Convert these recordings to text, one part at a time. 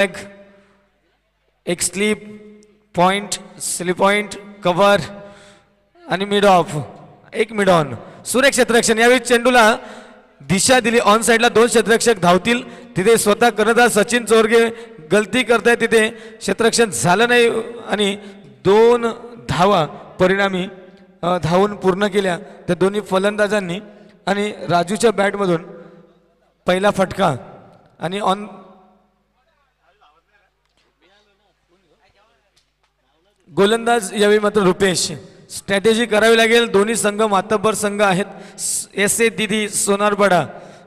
एक sleep point, sleep point, cover आणि mid of, एक मिड ऑन. सुरेख क्षेत्ररक्षण. यावेळी चेंडूला दिशा दिली. ऑन साइडला दोन क्षेत्ररक्षक धावतील. तिथे स्वतः कर्णधार सचिन चोरगे गलती करताय, तिथे क्षेत्ररक्षण झालं नाही आणि 2 धावा परिणामी धावून पूर्ण केल्या त्या दोन्ही फलंदाजांनी. आणि राजूच्या बॅटमधून पहिला फटका आणि ऑन गोलंदाज यावेळी मात्र रुपेश. स्ट्रॅटेजी करावी लागेल. दोन्ही संघ मातब्बर संघ आहेत. एस ए दिदी सोनारपाडा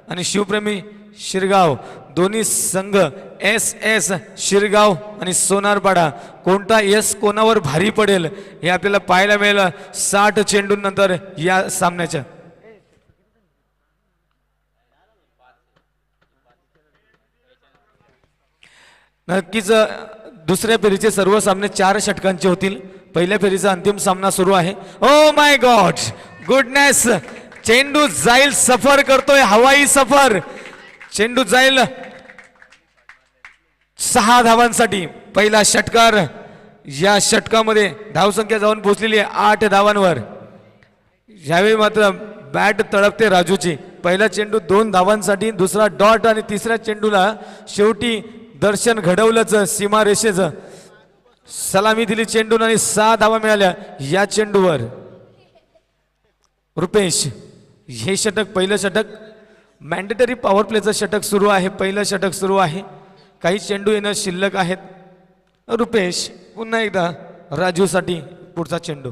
आणि शिवप्रेमी शिरगाव, दोन्ही संघ एस एस शिरगाव आणि सोनारपाडा. कोणता एस कोणावर भारी पडेल हे आपल्याला पाहायला मिळेल 60 चेंडूंनंतर या सामन्याच्या. नक्कीच दुसऱ्या फेरीचे सर्व सामने 4 षटकांचे होतील. पहिल्या फेरीचा अंतिम सामना सुरू आहे. ओ माय गॉड, गुडनेस, चेंडू जाईल, सफर करतोय, हवाई सफर. चेंडू जाईल 6 धावांसाठी. पहिला षटकार. या षटकामध्ये धावसंख्या जाऊन पोहोचलेली आहे 8 धावांवर. यावेळी मात्र बॅट तळपते राजूची. पहिला चेंडू 2 धावांसाठी, दुसरा डॉट आणि तिसऱ्या चेंडूला शेवटी दर्शन घडवलंच सीमारेषेचं. सलामी दिली चेंडून आणि 6 धावा मिळाल्या या चेंडूवर. रुपेश, हे षटक पहिलं षटक मॅन्डेटरी पॉवर प्लेचं षटक सुरू आहे. पहिलं षटक सुरू आहे. काही चेंडू येणं शिल्लक आहेत. रुपेश पुन्हा एकदा राजूसाठी पुढचा चेंडू.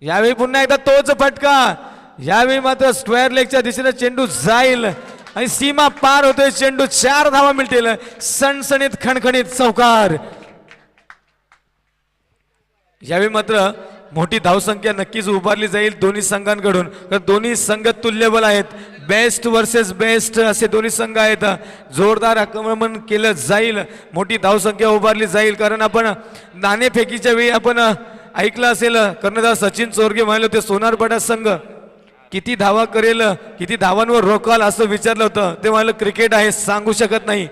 यावेळी पुन्हा एकदा तोच फटका. यावेळी मात्र स्क्वेअर लेगच्या दिशेने चेंडू जाईल आणि सीमा पार होतोय चेंडू. 4 धावा मिळतील. सणसणीत खणखणीत चौकार. यावेळी मात्र मोठी धावसंख्या नक्कीच उभारली जाईल दोन्ही संघांकडून. दोन्ही संघ तुल्यबल आहेत. बेस्ट वर्सेस बेस्ट असे दोन्ही संघ आहेत. जोरदार आक्रमण केलं जाईल. मोठी धावसंख्या उभारली जाईल. कारण आपण नाणेफेकीच्या वेळी आपण ऐकलं असेल, कर्णधार सचिन चोरगे म्हणाले होते सोनारपाडा संघ किती धावा करेल, किती धावांवर रोकाल असं विचारलं होतं. ते म्हणाले क्रिकेट आहे, सांगू शकत नाही.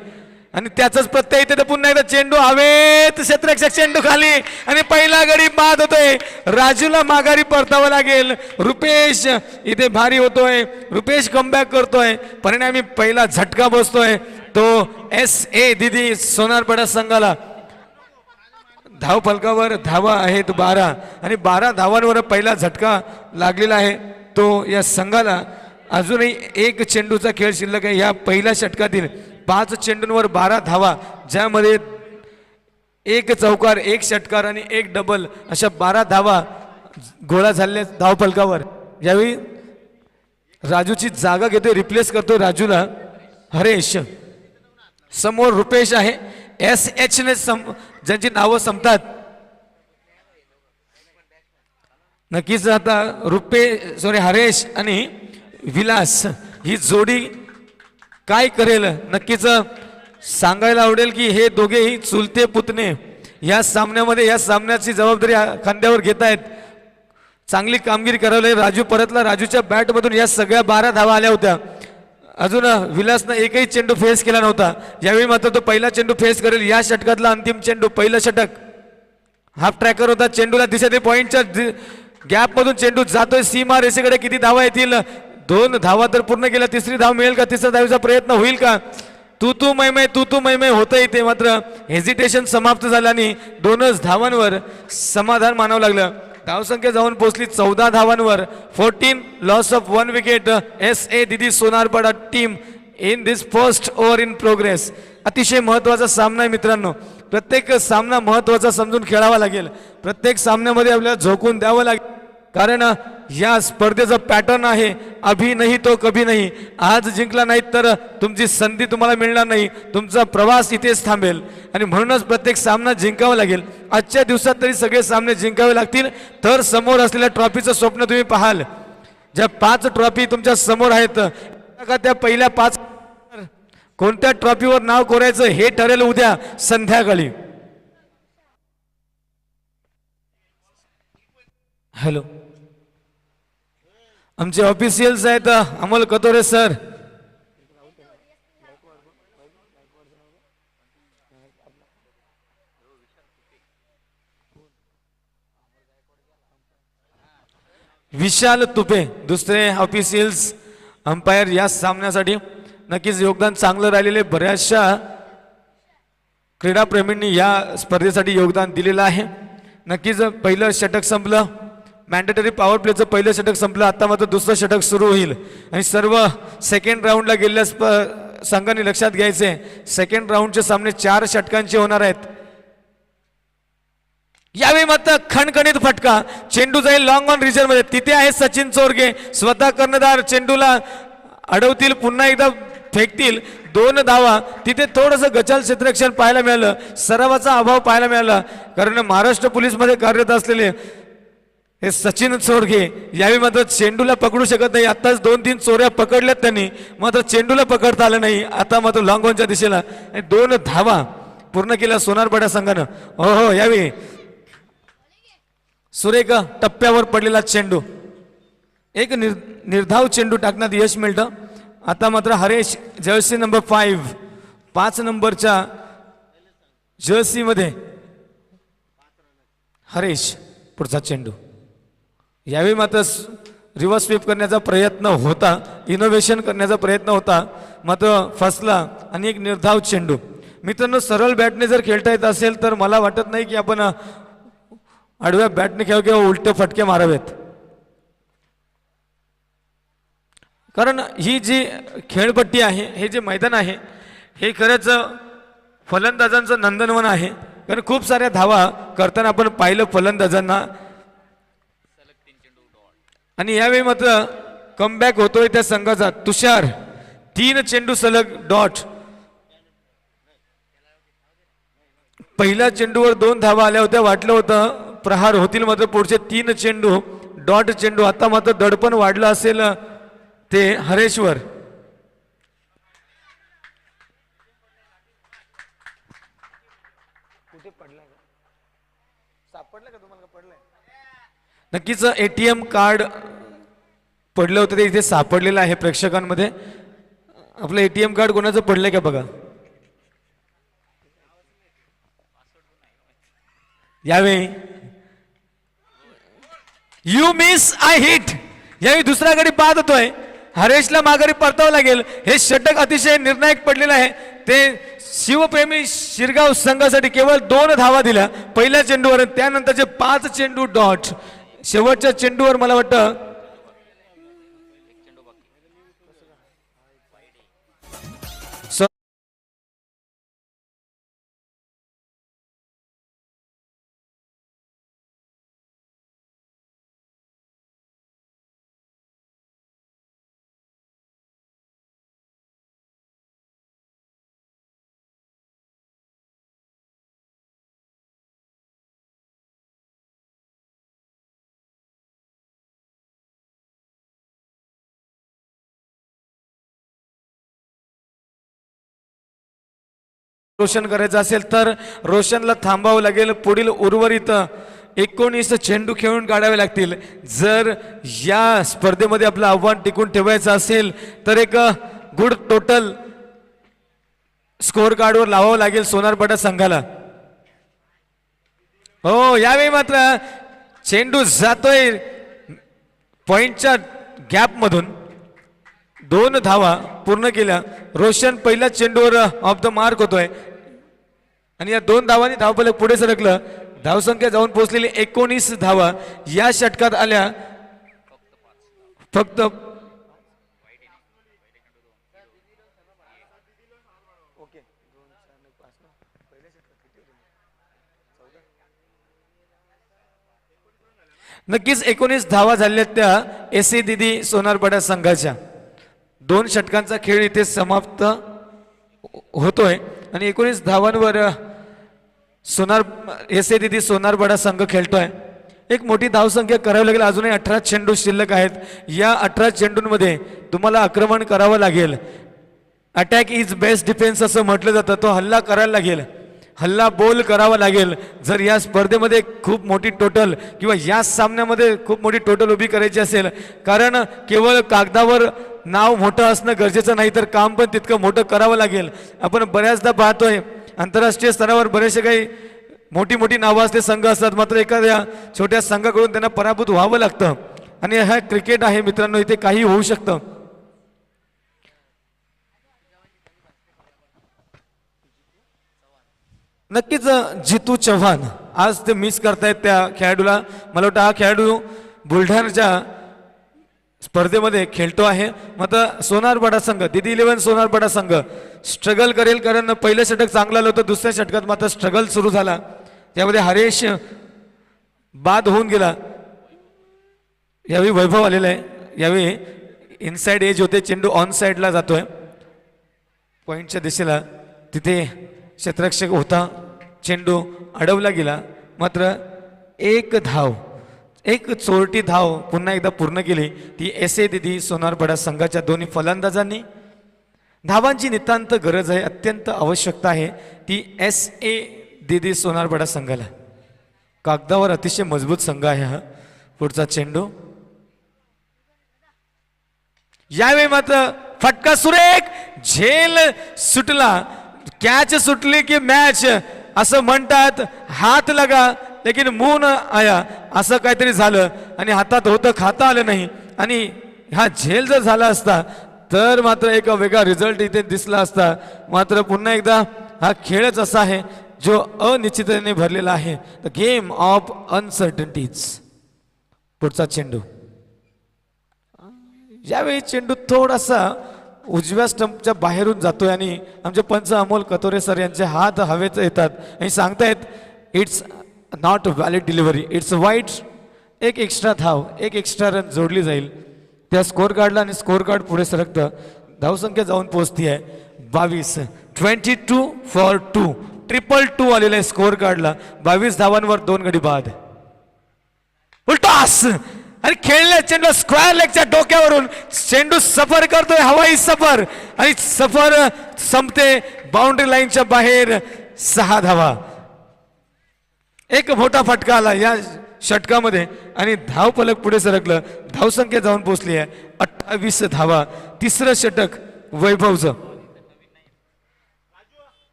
आणि त्याचाच प्रत्यय इथे पुन्हा एकदा चेंडू हवेत, क्षेत्ररक्षक चेंडू खाली आणि पहिला गडी बाद होतोय. राजूला माघारी परतावं लागेल. रुपेश इथे भारी होतोय. रुपेश कमबॅक करतोय. परिणामी पहिला झटका बसतोय तो एस ए दिदी सोनारपाडा संघाला. धाव फलकावर धावा आहेत 12 आणि 12 धावांवर पहिला झटका लागलेला आहे तो या संघाला. अजूनही एक चेंडूचा खेळ शिल्लक आहे. या पहिल्या षटकातील 5 चेंडूंवर 12 धावा, ज्यामध्ये 1 चौकार, 1 षटकार आणि 1 डबल अशा 12 धावा गोळा झालेल्या धाव फलकावर. यावेळी राजूची जागा घेतोय, रिप्लेस करतोय राजूला हरेश. समोर रुपेश आहे. एस एच ने ज्यांची नावं संपतात. नक्कीच आता हरेश आणि विलास ही जोडी काय करेल नक्कीच सांगायला आवडेल की हे दोघेही चुलते पुतणे या सामन्यामध्ये, या सामन्याची जबाबदारी खांद्यावर घेत आहेत. चांगली कामगिरी करावली. राजू परतला. राजूच्या बॅटमधून या सगळ्या 12 धावा आल्या होत्या. अजून विलासनं एकही चेंडू फेस केला नव्हता. यावेळी मात्र तो पहिला चेंडू फेस करेल. या षटकातला अंतिम चेंडू, पहिलं षटक. हाफ ट्रॅकर होता. चेंडूला दिशा दे. पॉइंटच्या गॅप मधून चेंडू जातोय सीमा रेषेकडे. किती धावा येतील? 2 धावा तर पूर्ण केल्या. तिसरी धाव मिळेल का? तिसऱ्या धावेचा प्रयत्न होईल का? तू मैमय होतं. इथे मात्र हेजिटेशन समाप्त झालं आणि 2च धावांवर समाधान मानावं लागलं. धावसंख्या जाऊन पोहोचली 14 धावांवर. 14 loss of 1 wicket. S A दिदी Sonarpada team in this first over in progress. अतिशय महत्त्वाचा सामना आहे मित्रांनो. प्रत्येक सामना महत्त्वाचा समजून खेळावा लागेल. प्रत्येक सामन्यामध्ये आपल्याला झोकून द्यावं लागेल. कारण या स्पर्धेचा पॅटर्न आहे अभी नाही तो कभी नाही. आज जिंकला नाही तर तुमची संधी तुम्हाला मिळणार नाही. तुमचा प्रवास इथेच थांबेल आणि म्हणूनच प्रत्येक सामना जिंकावा लागेल. आजच्या दिवसात तरी सगळे सामने जिंकावे लागतील तर समोर असलेल्या ट्रॉफीचं स्वप्न तुम्ही पाहाल. ज्या 5 ट्रॉफी तुमच्या समोर आहेत त्या पहिल्या 5 कोणत्या ट्रॉफीवर नाव कोरायचं हे ठरेल उद्या संध्याकाळी. हॅलो, आमचे ऑफिशियल्स आहेत अमोल कतोरे सर. विशाल तुपे दुसरे ऑफिशियल्स अंपायर या सामन्यासाठी नक्कीच योगदान चांगलं राहिलेले बऱ्याचशा क्रीडाप्रेमींनी या स्पर्धेसाठी योगदान दिलेलं आहे. नक्कीच पहिलं षटक संपलं, मॅन्डेटरी पॉवर प्लेचं पहिलं षटक संपलं. आता मात्र दुसरं षटक सुरू होईल आणि सर्व सेकंड राऊंडला गेलेल्या संघांनी लक्षात घ्यायचे सेकंड राऊंडचे सामने 4 षटकांचे होणार आहेत. यावेळी मात्र खणखणीत फटका, चेंडू जाईल लॉंग ऑन रिजन मध्ये. तिथे आहे सचिन चोरगे, स्वतः कर्णधार चेंडूला अडवतील, पुन्हा एकदा फेकतील. 2 धावा. तिथे थोडंसं गचाल क्षेत्ररक्षण पाहायला मिळालं, सरावाचा अभाव पाहायला मिळाला, कारण महाराष्ट्र पोलीसमध्ये कार्यरत असलेले हे सचिन चोरगे यावेळी मात्र चेंडूला पकडू शकत नाही. आताच 2-3 चोऱ्या पकडल्यात त्यांनी, मात्र चेंडूला पकडता आलं नाही. आता मात्र लॉंग ऑनच्या दिशेला 2 धावा पूर्ण केल्या सोनारपाडा संघानं. हो यावेळी सुरेख टप्प्यावर पडलेला चेंडू, एक निर्धाव चेंडू टाकण्यात यश मिळतं. आता मात्र हरेश जर्सी नंबर 5 नंबरच्या जर्सी मध्ये हरेश पुढचा चेंडू. यावेळी मात्र रिव्हर्स स्वीप करण्याचा प्रयत्न होता, इनोव्हेशन करण्याचा प्रयत्न होता, मात्र फसला आणि एक निर्धाव चेंडू. मित्रांनो, सरळ बॅटने जर खेळता येत असेल तर मला वाटत नाही की आपण आडव्या बॅटने खेळ किंवा उलटे फटके मारावेत, कारण ही जी खेळपट्टी आहे, हे जे मैदान आहे, हे खरंच फलंदाजांचं नंदनवन आहे. कारण खूप साऱ्या धावा करताना आपण पाहिलं फलंदाजांना. आणि यावेळी मात्र कमबॅक होतोय त्या संघाचा. तुषार 3 चेंडू सलग डॉट. पहिल्या चेंडूवर 2 धावा आल्या होत्या, वाटलं होतं प्रहार होतील, मात्र पुढचे 3 चेंडू डॉट चेंडू. आता मात्र दडपण वाढलं असेल ते हरेश्वर. नक्कीच ATM कार्ड पडलं होतं ते इथे सापडलेलं आहे प्रेक्षकांमध्ये. आपलं ATM कार्ड कोणाचं पडलंय का बघा. यावेळी यू मिस आय हिट. यावेळी दुसरा गडी बाद होतोय, हरेशला माघारी परतावं लागेल. हे षटक अतिशय निर्णायक पडलेलं आहे. ते शिवप्रेमी शिरगाव संघासाठी केवळ 2 धावा दिल्या पहिल्या चेंडूवर, त्यानंतरचे 5 चेंडू डॉट. शेवटच्या चेंडूवर मला वाटतं रोशन करायचं असेल तर रोशनला थांबावं लागेल. पुढील उर्वरित 19 चेंडू खेळून काढावे लागतील. जर या स्पर्धेमध्ये आपलं आव्हान टिकून ठेवायचं असेल तर एक गुड टोटल स्कोअर कार्डवर लावावं लागेल सोनारपाडा संघाला. हो, यावेळी मात्र चेंडू जातोय पॉइंटच्या गॅप मधून. 2 धावा पूर्ण केल्या. रोशन पहिल्या चेंडूवर ऑफ द मार्क होतोय आणि या 2 धावांनी धावफलक पुढे सरकलं. धावसंख्या जाऊन पोहोचलेली 19 धावा या षटकात आल्या. फक्त नक्कीच 19 धावा झाल्या त्या एसी दिदी सोनारपाडा संघाच्या. 2 षटकांचा खेळ इथे समाप्त होतोय आणि 19 धावांवर एसी दिदी सोनारपाडा संघ खेळतोय. एक मोठी धावसंख्या करावी लागेल. अजूनही 18 चेंडू शिल्लक आहेत. या 18 चेंडूंमध्ये तुम्हाला आक्रमण करावं लागेल. अटॅक इज बेस्ट डिफेन्स असं म्हटलं जातं. तो हल्ला करायला लागेल, हल्ला बोल करावा लागेल. जर या स्पर्धेमध्ये खूप मोठी टोटल किंवा या सामन्यामध्ये खूप मोठी टोटल उभी करायची असेल, कारण केवळ कागदावर नाव मोठं असणं गरजेचं नाही, तर काम पण तितकं मोठं करावं लागेल. आपण बऱ्याचदा पाहतोय आंतरराष्ट्रीय स्तरावर बरेचसे काही मोठी मोठी नावं असते संघ असतात, मात्र एखाद्या छोट्या संघाकडून त्यांना पराभूत व्हावं लागतं. आणि हा क्रिकेट आहे मित्रांनो, इथे काही होऊ शकतं. नक्कीच जितू चव्हाण आज ते मिस करतायत त्या खेळाडूला. मला वाटतं हा खेळाडू बुलढाण्याच्या स्पर्धेमध्ये खेळतो आहे. मात्र सोनारपाडा संघ, दिदी 11 सोनारपाडा संघ स्ट्रगल करेल, कारण पहिलं षटक चांगलं आलं होतं, दुसऱ्या षटकात मात्र स्ट्रगल सुरू झाला. त्यामध्ये हरेश बाद होऊन गेला. यावेळी वैभव आलेला आहे. यावेळी इनसाइड एज होते, चेंडू ऑन साइडला जातोय पॉइंटच्या दिशेला. तिथे क्षेत्ररक्षक होता, चेंडू अडवला गेला. मात्र एक धाव, एक चोरटी धाव पुन्हा एकदा पूर्ण केली ती एस ए दिदी सोनारपाडा संघाच्या दोन्ही फलंदाजांनी. धावांची नितांत गरज आहे, अत्यंत आवश्यकता आहे ती एस ए दिदी सोनारपाडा संघाला. कागदावर अतिशय मजबूत संघ आहे हा. पुढचा चेंडू यावेळी मात्र फटका सुरेख, झेल सुटला. कॅच सुटली की मॅच असं म्हणतात. हात लगा लेकिन मुंह न आया, असं काहीतरी झालं आणि हातात होतं, खाता आलं नाही. आणि हा झेल जर झाला असता तर मात्र एक वेगळा रिझल्ट इथे दिसला असता. मात्र पुन्हा एकदा हा खेळच असा आहे जो अनिश्चिततेने भरलेला आहे. The game of uncertainties. पुढचा चेंडू यावेळी चेंडू थोडासा उजव्या स्टंपच्या बाहेरून जातोय आणि आमचे पंच अमोल कतोरे सर यांचे हात हवेत येतात आणि सांगतायत it's not valid delivery, it's वाईट. एक एक्स्ट्रा धाव, एक एक्स्ट्रा रन जोडली जाईल त्या स्कोअर कार्डला आणि स्कोअर कार्ड पुढे सरकतं. धावसंख्या जाऊन पोहोचती आहे 22. 22-2, 2-2 आलेलं आहे स्कोअर कार्डला. 22 धावांवर 2 गडी बाद. उलटास आणि खेळल्या चेंडू स्क्वेअर लेगच्या डोक्यावरून चेंडू सफर करतोय, हवाई सफर, आणि सफर संपते बाउंड्री लाईनच्या बाहेर. 6 धावा. एक मोठा फटका आला या षटकामध्ये आणि धाव फलक पुढे सरकलं. धावसंख्या जाऊन पोहोचली आहे 28 धावा. तिसरं षटक वैभवचं.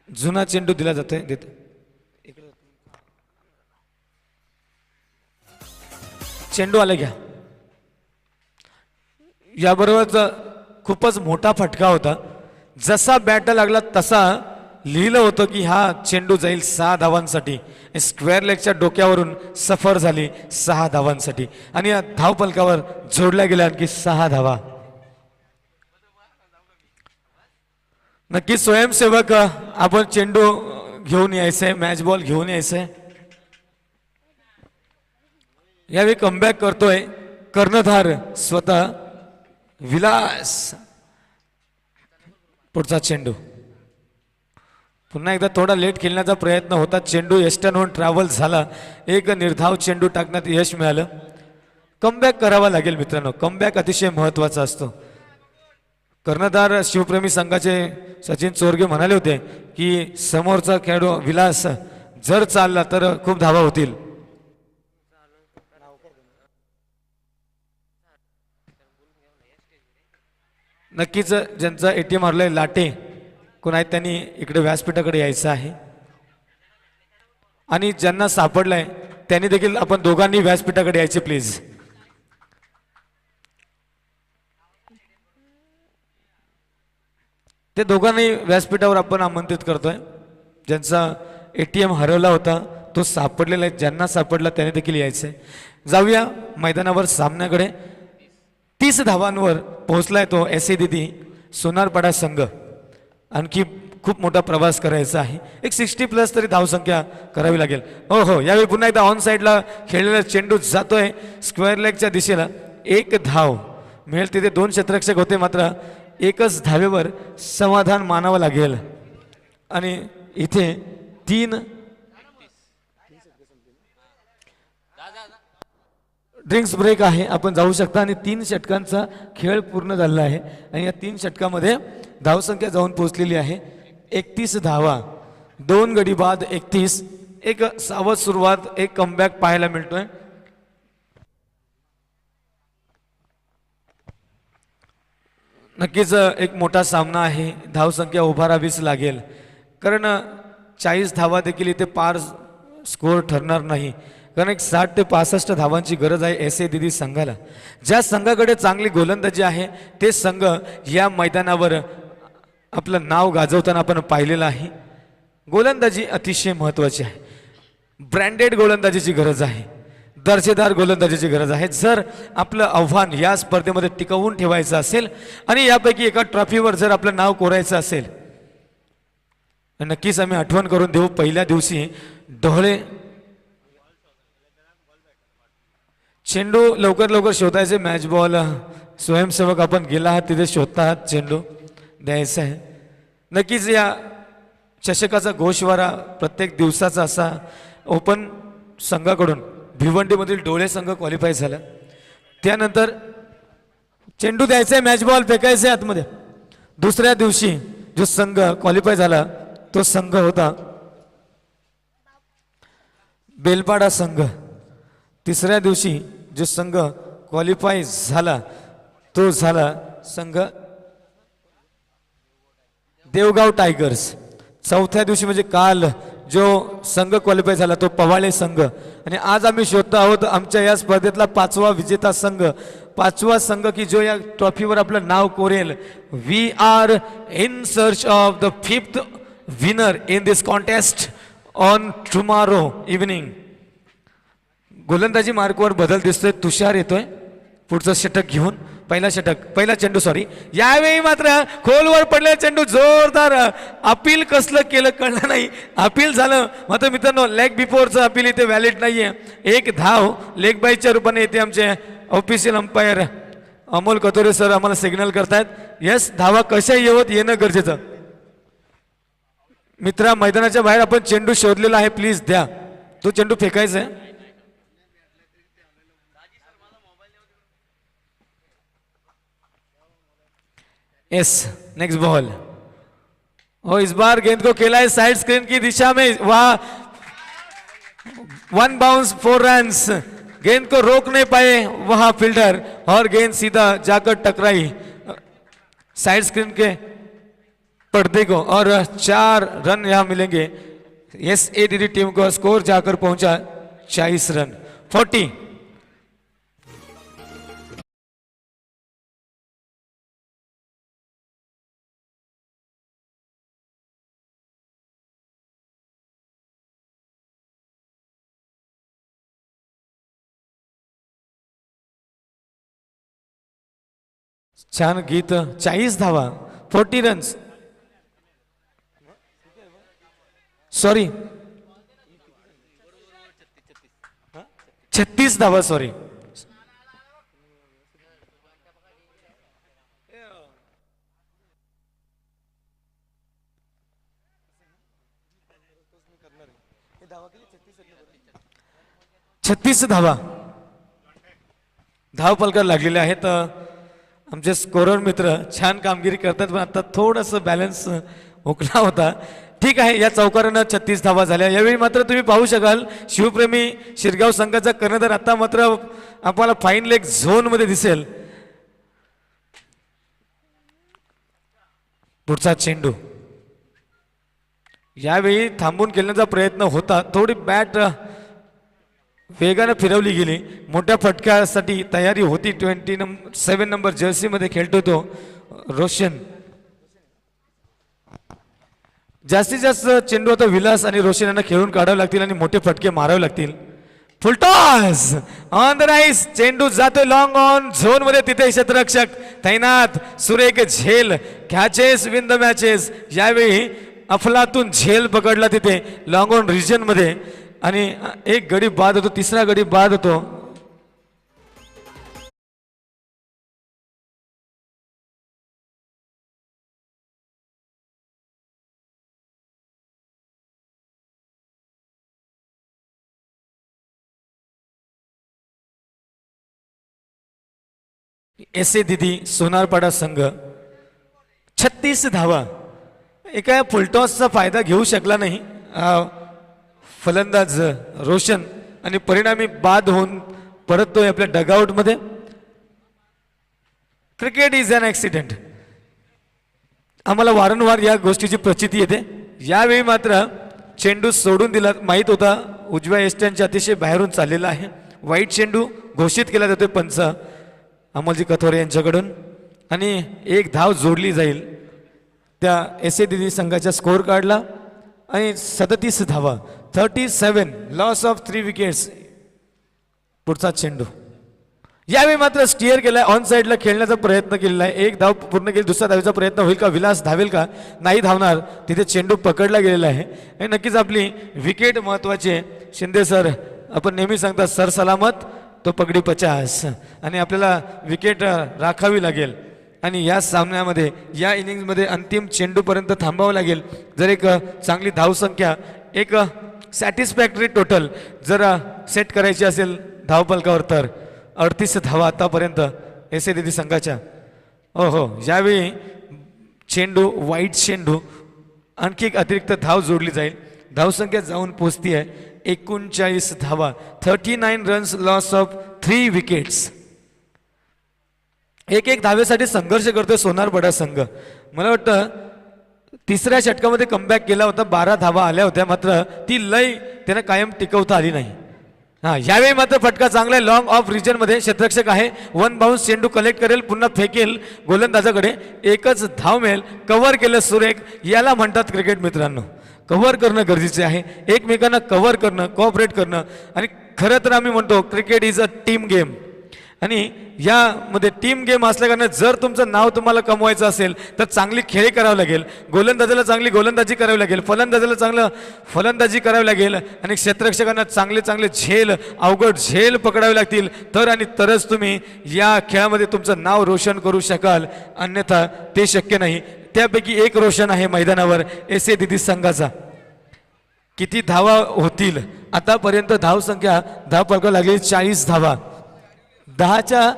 जुना चेंडू दिला जातोय. चेंडू आला घ्या. याबरोबरच खूपच मोठा फटका होता. जसा बॅट लागला तसा लिहिलं होतं की हा चेंडू जाईल 6 धावांसाठी. स्क्वेअर लेगच्या डोक्यावरून सफर झाली 6 धावांसाठी आणि या धावफलकावर जोडल्या गेल्या आणखी 6 धावा. नक्की स्वयंसेवक आपण चेंडू घेऊन यायचंय, मॅच बॉल घेऊन यायचंय. यावेळी कमबॅक करतोय कर्णधार स्वतः विलास. पुढचा चेंडू पुन्हा एकदा थोडा लेट खेळण्याचा प्रयत्न होता. चेंडू एस्टर्नहून ट्रॅव्हल झाला. एक निर्धाव चेंडू टाकण्यात यश मिळालं. कमबॅक करावा लागेल मित्रांनो, कमबॅक अतिशय महत्वाचा असतो. कर्णधार शिवप्रेमी संघाचे सचिन चोरगे म्हणाले होते की समोरचा खेळाडू विलास जर चालला तर खूप धावा होतील. नक्कीच ज्यांचा एटीएम हरलाय लाटे कोण आहेत त्यांनी इकडे व्यासपीठाकडे यायचं आहे आणि ज्यांना सापडलाय त्यांनी देखील आपण दोघांनी व्यासपीठाकडे यायचे प्लीज. ते दोघांनी व्यासपीठावर आपण आमंत्रित करतोय. ज्यांचा एटीएम हरवला होता तो सापडलेला आहे, ज्यांना सापडला त्याने देखील यायचंय. जाऊया मैदानावर सामन्याकडे. 30 धावांवर पोहोचलाय तो एस ए दिदी सोनारपाडा संघ. आणखी खूप मोठा प्रवास करायचा आहे. एक 60+ तरी धावसंख्या करावी लागेल. हो हो, यावेळी पुन्हा एकदा ऑन साईडला खेळलेला चेंडू जातोय स्क्वेअर लेगच्या दिशेला. एक धाव मिळेल. तिथे 2 क्षेत्ररक्षक होते मात्र एकच धावेवर समाधान मानावं लागेल. आणि इथे 3 ड्रिंक्स ब्रेक आहे, आपण जाऊ शकता. आणि 3 षटकांचा खेळ पूर्ण झालेला आहे आणि या 3 षटकामध्ये धावसंख्या जाऊन पोहोचलेली आहे 31 धावा. 2 गडी बाद 31. एक सावध सुरुवात, एक कमबॅक पाहायला मिळतोय. नक्कीच एक मोठा सामना आहे. धावसंख्या उभारावीच लागेल कारण 40 धावा देखील इथे पार स्कोअर ठरणार नाही, कारण एक 60 ते 65 धावांची गरज आहे एस.ए. दिदी संघाला. ज्या संघाकडे चांगली गोलंदाजी आहे ते संघ या मैदानावर आपलं नाव गाजवताना आपण पाहिलेलं आहे. गोलंदाजी अतिशय महत्त्वाची आहे. ब्रँडेड गोलंदाजीची गरज आहे, दर्जेदार गोलंदाजीची गरज आहे. जर आपलं आव्हान या स्पर्धेमध्ये टिकवून ठेवायचं असेल आणि यापैकी एका ट्रॉफीवर जर आपलं नाव कोरायचं असेल, नक्कीच आम्ही आठवण करून देऊ. पहिल्या दिवशी ढोळे चेंडू लवकर लवकर शोधायचे. मॅच बॉल स्वयंसेवक आपण गेला आहात तिथे शोधता आहात, चेंडू द्यायचा आहे. नक्कीच या चषकाचा गोषवारा प्रत्येक दिवसाचा असा. ओपन संघाकडून भिवंडीमधील डोळे संघ क्वालिफाय झाला. त्यानंतर चेंडू द्यायचा आहे, मॅच बॉल फेकायचे आतमध्ये. दुसऱ्या दिवशी जो संघ क्वालिफाय झाला तो संघ होता बेलपाडा संघ. तिसऱ्या दिवशी जो संघ क्वालिफाय झाला तो झाला संघ देवगाव टायगर्स. चौथ्या दिवशी म्हणजे काल जो संघ क्वालिफाय झाला तो पवाळे संघ. आणि आज आम्ही शोधतो आहोत आमच्या या स्पर्धेतला 5वा विजेता संघ, 5वा संघ की जो या ट्रॉफीवर आपलं नाव कोरेल. We are in search of the 5th winner in this contest on tomorrow evening. गोलंदाजी मार्कवर बदल दिसतोय. तुषार येतोय पुढचं षटक घेऊन. पहिला चेंडू सॉरी. यावेळी मात्र खोलवर पडलेला चेंडू जोरदार अपील कसलं केलं कळलं नाही. अपील झालं मात्र मित्रांनो लेग बिफोरचं अपील इथे व्हॅलिड नाहीये. एक धाव लेग बायच्या रूपाने येते. आमचे official umpire Amol Kathore sir आम्हाला सिग्नल करतायत. यस, धावा कशा येणं गरजेचं. मित्रा मैदानाच्या बाहेर आपण चेंडू शोधलेला आहे, प्लीज द्या. तो चेंडू फेकायचा आहे. Yes, next ball. हो, इस बार गेंद को खेला है साइड स्क्रीन की दिशा में. वहां 1 बाउंस 4 रन्स. गेंद को रोक नहीं पाए वहां फील्डर और गेंद सीधा जाकर टकराई साइड स्क्रीन के पर्दे को और 4 रन यहां मिलेंगे. एस.ए. टीम को स्कोर जाकर पहुंचा 40 रन 40. छान गीत. 40 धावा 40 रन्स. सॉरी 36 धावा. सॉरी धावा धाव पलकार लागलेले आहेत. आमचे स्कोरर मित्र छान कामगिरी करतात, पण आता थोडंसं बॅलन्स हुकला होता. ठीक आहे, या चौकारानं 36 धावा झाल्या. यावेळी मात्र तुम्ही पाहू शकाल शिवप्रेमी शिरगाव संघाचा कर्णधार आता मात्र आपल्याला फाईन लेग झोन मध्ये दिसेल. पुढचा चेंडू यावेळी थांबून खेळण्याचा प्रयत्न होता. थोडी बॅट वेगाने फिरवली गेली. मोठ्या फटक्यासाठी तयारी होती. 27 नंबर जर्सी मध्ये खेळतो तो रोशन. जास्तीत जास्त चेंडू आता विलास आणि रोशन यांना खेळून काढावे लागतील आणि मोठे फटके मारावे लागतील. Full toss on the rice. चेंडू जातो लॉंग ऑन झोन मध्ये. तिथे क्षेत्ररक्षक तैनात. सुरेख झेल. Catches win the matches. यावेळी अफलातून झेल पकडला तिथे लॉंग ऑन रिजन मध्ये आणि एक गडी बाद होतो. तिसरा गडी बाद होतो. एस.ए. दिदी सोनारपाडा संघ 36 धावा. एका फुलटॉसचा फायदा घेऊ शकला नाही फलंदाज रोशन आणि परिणामी बाद होऊन परततोय आपल्या डगआउट मध्ये. Cricket is an accident. आम्हाला वारंवार या गोष्टीची प्रचिती येते. यावेळी मात्र चेंडू सोडून दिला, माहीत होता उजव्या यष्ट्यांच्या अतिशय बाहेरून चाललेला आहे. वाईट चेंडू घोषित केला जातोय पंच अमोलजी कथोरे यांच्याकडून आणि एक धाव जोडली जाईल त्या एसएडीडी संघाच्या स्कोअर कार्डला आणि 37 धावा 37 लॉस ऑफ 3 विकेट्स. पुढचा चेंडू यावेळी मात्र स्टिअर केलाय, ऑन साईडला खेळण्याचा प्रयत्न केलेला आहे. एक धाव पूर्ण केली, दुसऱ्या धावेचा प्रयत्न होईल का, विलास धावेल का, नाही धावणार. तिथे चेंडू पकडला गेलेला आहे आणि नक्कीच आपली विकेट महत्वाची आहे. शिंदे सर आपण नेहमी सांगता सर सलामत तो पगडी 50 आणि आपल्याला विकेट राखावी लागेल आणि या सामन्यामध्ये या इनिंग्समध्ये अंतिम चेंडूपर्यंत थांबावं लागेल. जर एक चांगली धावसंख्या एक सॅटिस्फॅक्टरी टोटल जर सेट करायची असेल धावपलकावर तर 38 धावा आतापर्यंत एसएडीडी संघाच्या. हो यावेळी चेंडू वाईट चेंडू आणखी एक अतिरिक्त धाव जोडली जाईल. धावसंख्या जाऊन पोचती आहे 39 धावा 39 रन्स लॉस ऑफ 3 विकेट्स. एक धावेसाठी संघर्ष करतोय सोनार बडा संघ. मला वाटतं तिसऱ्या षटकामध्ये कमबॅक केला होता, 12 धावा आल्या होत्या, मात्र ती लय त्यांना कायम टिकवता आली नाही. यावेळी मात्र फटका चांगला आहे लॉंग ऑफ रिजन मध्ये. क्षेत्ररक्षक आहे, वन बाउन्स चेंडू कलेक्ट करेल, पुन्हा फेकेल गोलंदाजाकडे, एकच धाव मिळेल. कव्हर केलं सुरेख, याला म्हणतात क्रिकेट मित्रांनो. कव्हर करणं गरजेचे आहे, एकमेकांना कव्हर करणं, कोऑपरेट करणं. आणि खरं तर आम्ही म्हणतो cricket is a team game आणि यामध्ये टीम गेम असल्याकारणे जर तुमचं नाव तुम्हाला कमवायचं असेल तर चांगली खेळी करावी लागेल, गोलंदाजाला चांगली गोलंदाजी करावी लागेल, फलंदाजाला चांगलं फलंदाजी करावी लागेल आणि क्षेत्ररक्षकांना चांगले झेल, अवघड झेल पकडावे लागतील तर आणि तरच तुम्ही या खेळामध्ये तुमचं नाव रोशन करू शकाल, अन्यथा ते शक्य नाही. त्यापैकी एक रोशन आहे मैदानावर एसएडीडी संघाचा. किती धावा होतील आतापर्यंत? धावसंख्या धावपलकावर लागली 40 धावा. 10च्या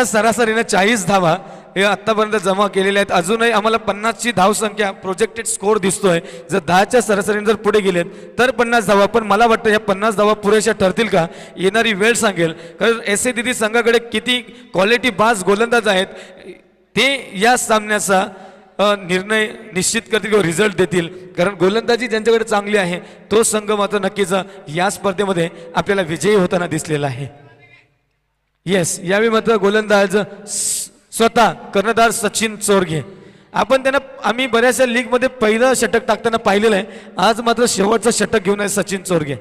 सरासरीनं 40 धावा हे आतापर्यंत जमा केलेल्या आहेत. अजूनही आम्हाला 50ची धावसंख्या प्रोजेक्टेड स्कोअर दिसतोय. जर 10च्या सरासरीने जर पुढे गेलेत तर 50 धावा, पण मला वाटतं या 50 धावा पुरेशा ठरतील का येणारी वेळ सांगेल. कारण एसएडीडी संघाकडे किती क्वालिटी बाज गोलंदाज आहेत ते या सामन्याचा निर्णय निश्चित करतील किंवा रिझल्ट देतील. कारण गोलंदाजी ज्यांच्याकडे चांगली आहे तो संघ मात्र नक्कीच या स्पर्धेमध्ये आपल्याला विजयी होताना दिसलेला आहे. येस, यावेळी मात्र गोलंदाज स्वतः कर्णधार सचिन चोरगे. आपण त्यांना आम्ही बऱ्याचशा लीगमध्ये पहिलं षटक टाकताना पाहिलेलं आहे, आज मात्र शेवटचं षटक घेऊन आहे सचिन चोरगे.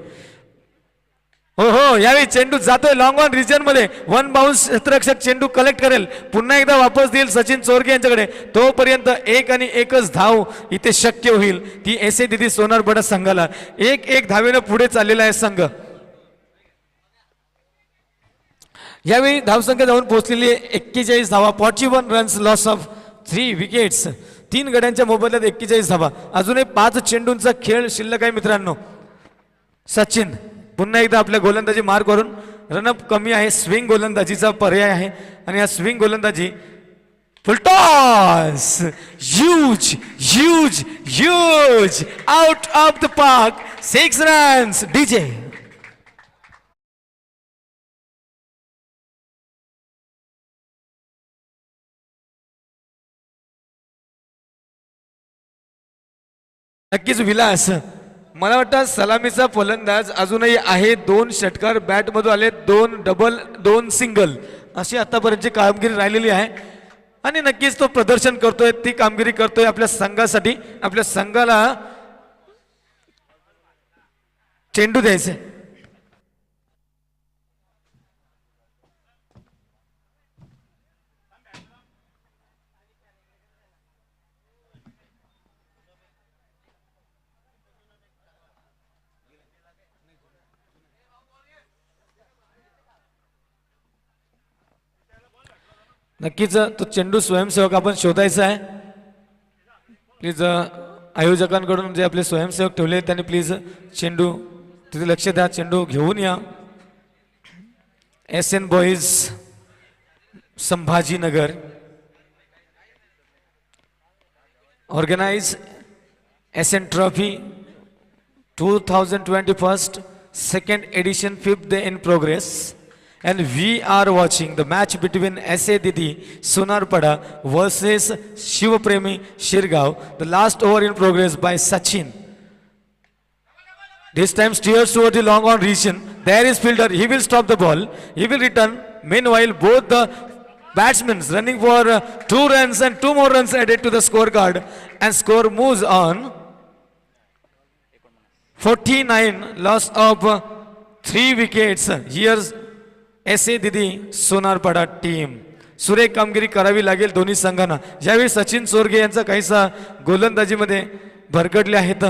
हो यावेळी चेंडू जातोय लॉंग ऑन रिजन मध्ये, वन बाउन्स क्षेत्ररक्षक चेंडू कलेक्ट करेल, पुन्हा एकदा वापस देईल सचिन चोरगे यांच्याकडे. तोपर्यंत एक आणि एकच धाव इथे शक्य होईल, ती एसएडीडी सोनार बडा संघाला. एक धावेनं पुढे चाललेला आहे संघ. यावेळी धावसंख्या जाऊन पोहोचलेली 41 धावा 41 रन्स लॉस ऑफ 3 विकेट्स. 3 गड्यांच्या मोबदल्यात 41 धावा. अजूनही 5 चेंडूंचा खेळ शिल्लक आहे मित्रांनो. सचिन पुन्हा एकदा आपल्या गोलंदाजी मार्क करून, रनअप कमी आहे, स्विंग गोलंदाजीचा पर्याय आहे आणि या स्विंग गोलंदाजी full toss huge out of the park 6 runs. DJ नक्कीच विलास. मला वाटतं सलामीचा फलंदाज अजूनही आहे. 2 षटकार बॅटमधून आले, 2 डबल 2 सिंगल अशी आतापर्यंतची कामगिरी राहिलेली आहे आणि नक्कीच तो प्रदर्शन करतोय, ती कामगिरी करतोय आपल्या संघासाठी. आपल्या संघाला चेंडू द्यायचे. नक्कीच तो चेंडू स्वयंसेवक आपण शोधायचा आहे. प्लीज आयोजकांकडून जे आपले स्वयंसेवक ठेवले त्यांनी प्लीज चेंडू तिथे लक्ष द्या, चेंडू घेऊन या. SN boys Sambhajinagar organise SN trophy 2021 second edition 5th day in progress. and we are watching the match between SA Didi Sunarpada versus Shivapremi Shirgaon. The last over in progress by Sachin. This time steers toward the long on region. There is fielder. He will stop the ball. He will return. Meanwhile, both the batsmen running for 2 runs and 2 more runs added to the scorecard. And score moves on. 49, loss of 3 wickets. Here's SA Didi Sonarpada team. सुरेख कामगिरी करावी लागेल दोन्ही संघांना. ज्यावेळी सचिन चोरगे यांचा काहीसा गोलंदाजीमध्ये भरकटले आहेत.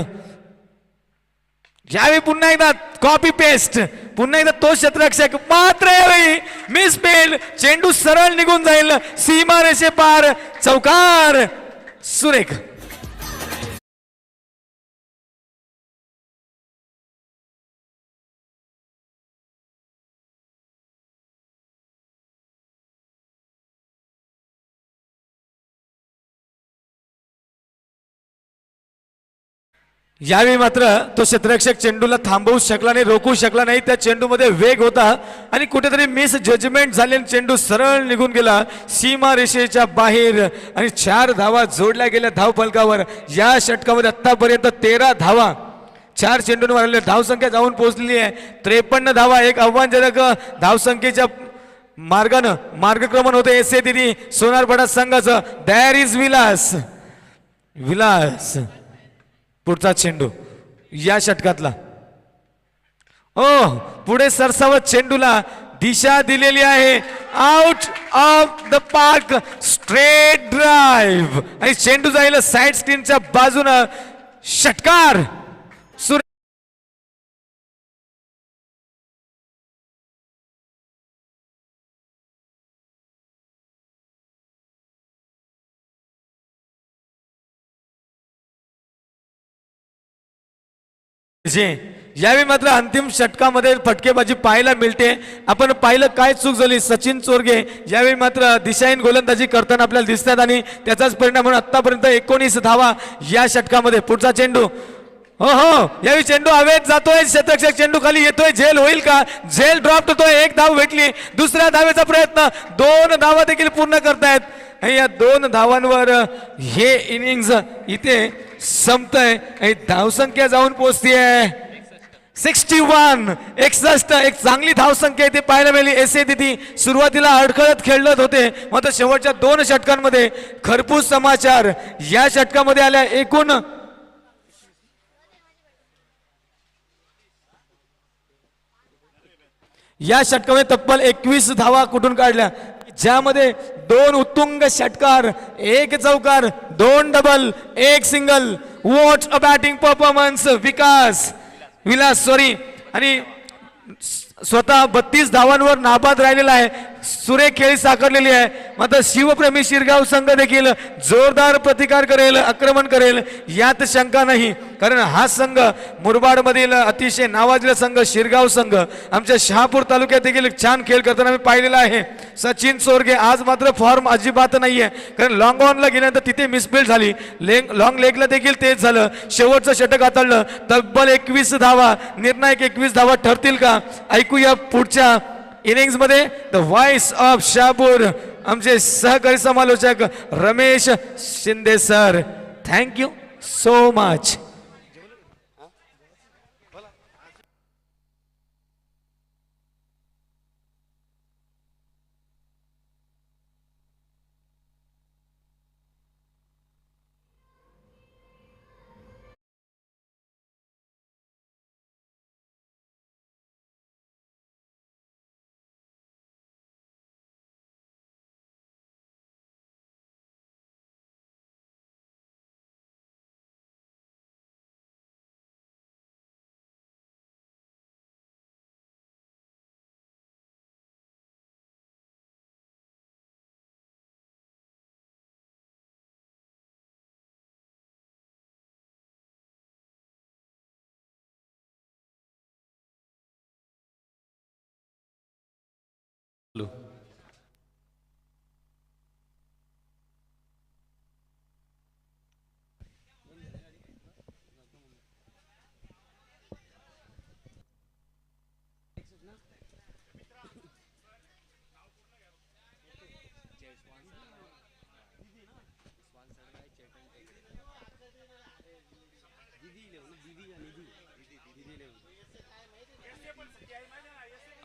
यावेळी पुन्हा एकदा कॉपी पेस्ट, पुन्हा एकदा तो क्षेत्ररक्षक, मात्र यावेळी मिस फील्ड, चेंडू सरळ निघून जाईल सीमा रेषे पार. चौकार सुरेख. यावेळी मात्र तो क्षेत्ररक्षक चेंडूला थांबवू शकला नाही, रोखू शकला नाही. त्या चेंडूमध्ये वेग होता आणि कुठेतरी मिस जजमेंट झाले, चेंडू सरळ निघून गेला सीमा रेषेच्या बाहेर आणि 4 धावा जोडल्या गेल्या धावफलकावर. या षटकामध्ये आतापर्यंत 13 धावा 4 चेंडूंवर आलेल्या धावसंख्या जाऊन पोहोचलेली आहे 53 धावा. एक आव्हानजनक धावसंख्येच्या मार्गानं मार्गक्रमण होते SA दिदी सोनारपाडा संघाचं. There is Vilas. विलास पुढचा चेंडू या षटकातला. पुढे सरसावत चेंडूला दिशा दिलेली आहे. Out of the park, straight drive आणि चेंडू जाईल साइड स्क्रीनच्या बाजूनं. षटकार. यावेळी मात्र अंतिम षटकामध्ये फटकेबाजी पाहायला मिळते. आपण पाहिलं काय चूक झाली. सचिन चोरगे यावेळी मात्र दिशाहीन गोलंदाजी करताना आपल्याला दिसतात आणि त्याचाच परिणाम म्हणून आतापर्यंत 19 धावा या षटकामध्ये. पुढचा चेंडू. यावेळी चेंडू हवेत जातोय, क्षेत्ररक्षक चेंडू खाली येतोय. झेल होईल का? झेल ड्रॉप होतोय. 1 धाव भेटली. दुसऱ्या धावेचा प्रयत्न. 2 धावा देखील पूर्ण करतायत. या 2 धावांवर हे इनिंग्स इथे संपतंय. धावसंख्या जाऊन पोहोचतीये 61. 61 एक चांगली धावसंख्या इथे पाहायला मिळाली. SA दिदी सुरुवातीला अडखळत खेळत होते, मात्र शेवटच्या 2 षटकांमध्ये खरपूस समाचार. या षटकामध्ये आल्या एकूण या षटकामध्ये तब्बल 21 धावा कुठून काढल्या, ज्यामध्ये 2 उत्तुंग षटकार, 1 चौकार, 2 double, 1 single. What a batting performance. Vilas sorry आणि स्वतः 32 धावांवर नाबाद राहिलेला आहे. सुरेख खेळी साकारलेली आहे. मात्र शिवप्रेमी शिरगाव संघ देखील जोरदार प्रतिकार करेल, आक्रमण करेल यात शंका नाही. कारण हा संघ मुरबाड मधील अतिशय नावाजलेला संघ शिरगाव संघ आमच्या शहापूर तालुक्यात देखील छान खेळ करताना मी पाहिलेला आहे. सचिन चोरगे आज मात्र फॉर्म अजिबात नाहीये, कारण लॉंग ऑनला गेल्यानंतर तिथे मिसफील्ड झाली. लॉंग लेगला देखील तेच झालं. शेवटचं षटक हाताळलं. तब्बल 21 धावा, निर्णायक 21 धावा ठरतील का? ऐकूया पुढच्या इनिंग्स मध्ये. द व्हॉइस ऑफ शहापूर आमचे सहकारी समालोचक Ramesh Shinde sir. Thank you so much.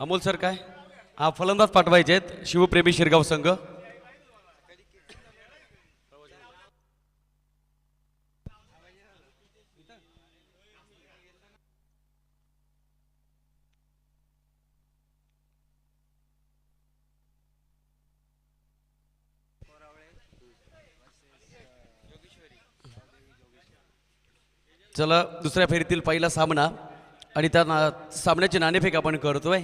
Amol sir काय हा फलंदाज पाठवायचे आहेत शिवप्रेमी शिरगाव संघ. चला दुसऱ्या फेरीतील पहिला सामना आणि त्या सामन्याची नाणेफेक आपण करतोय.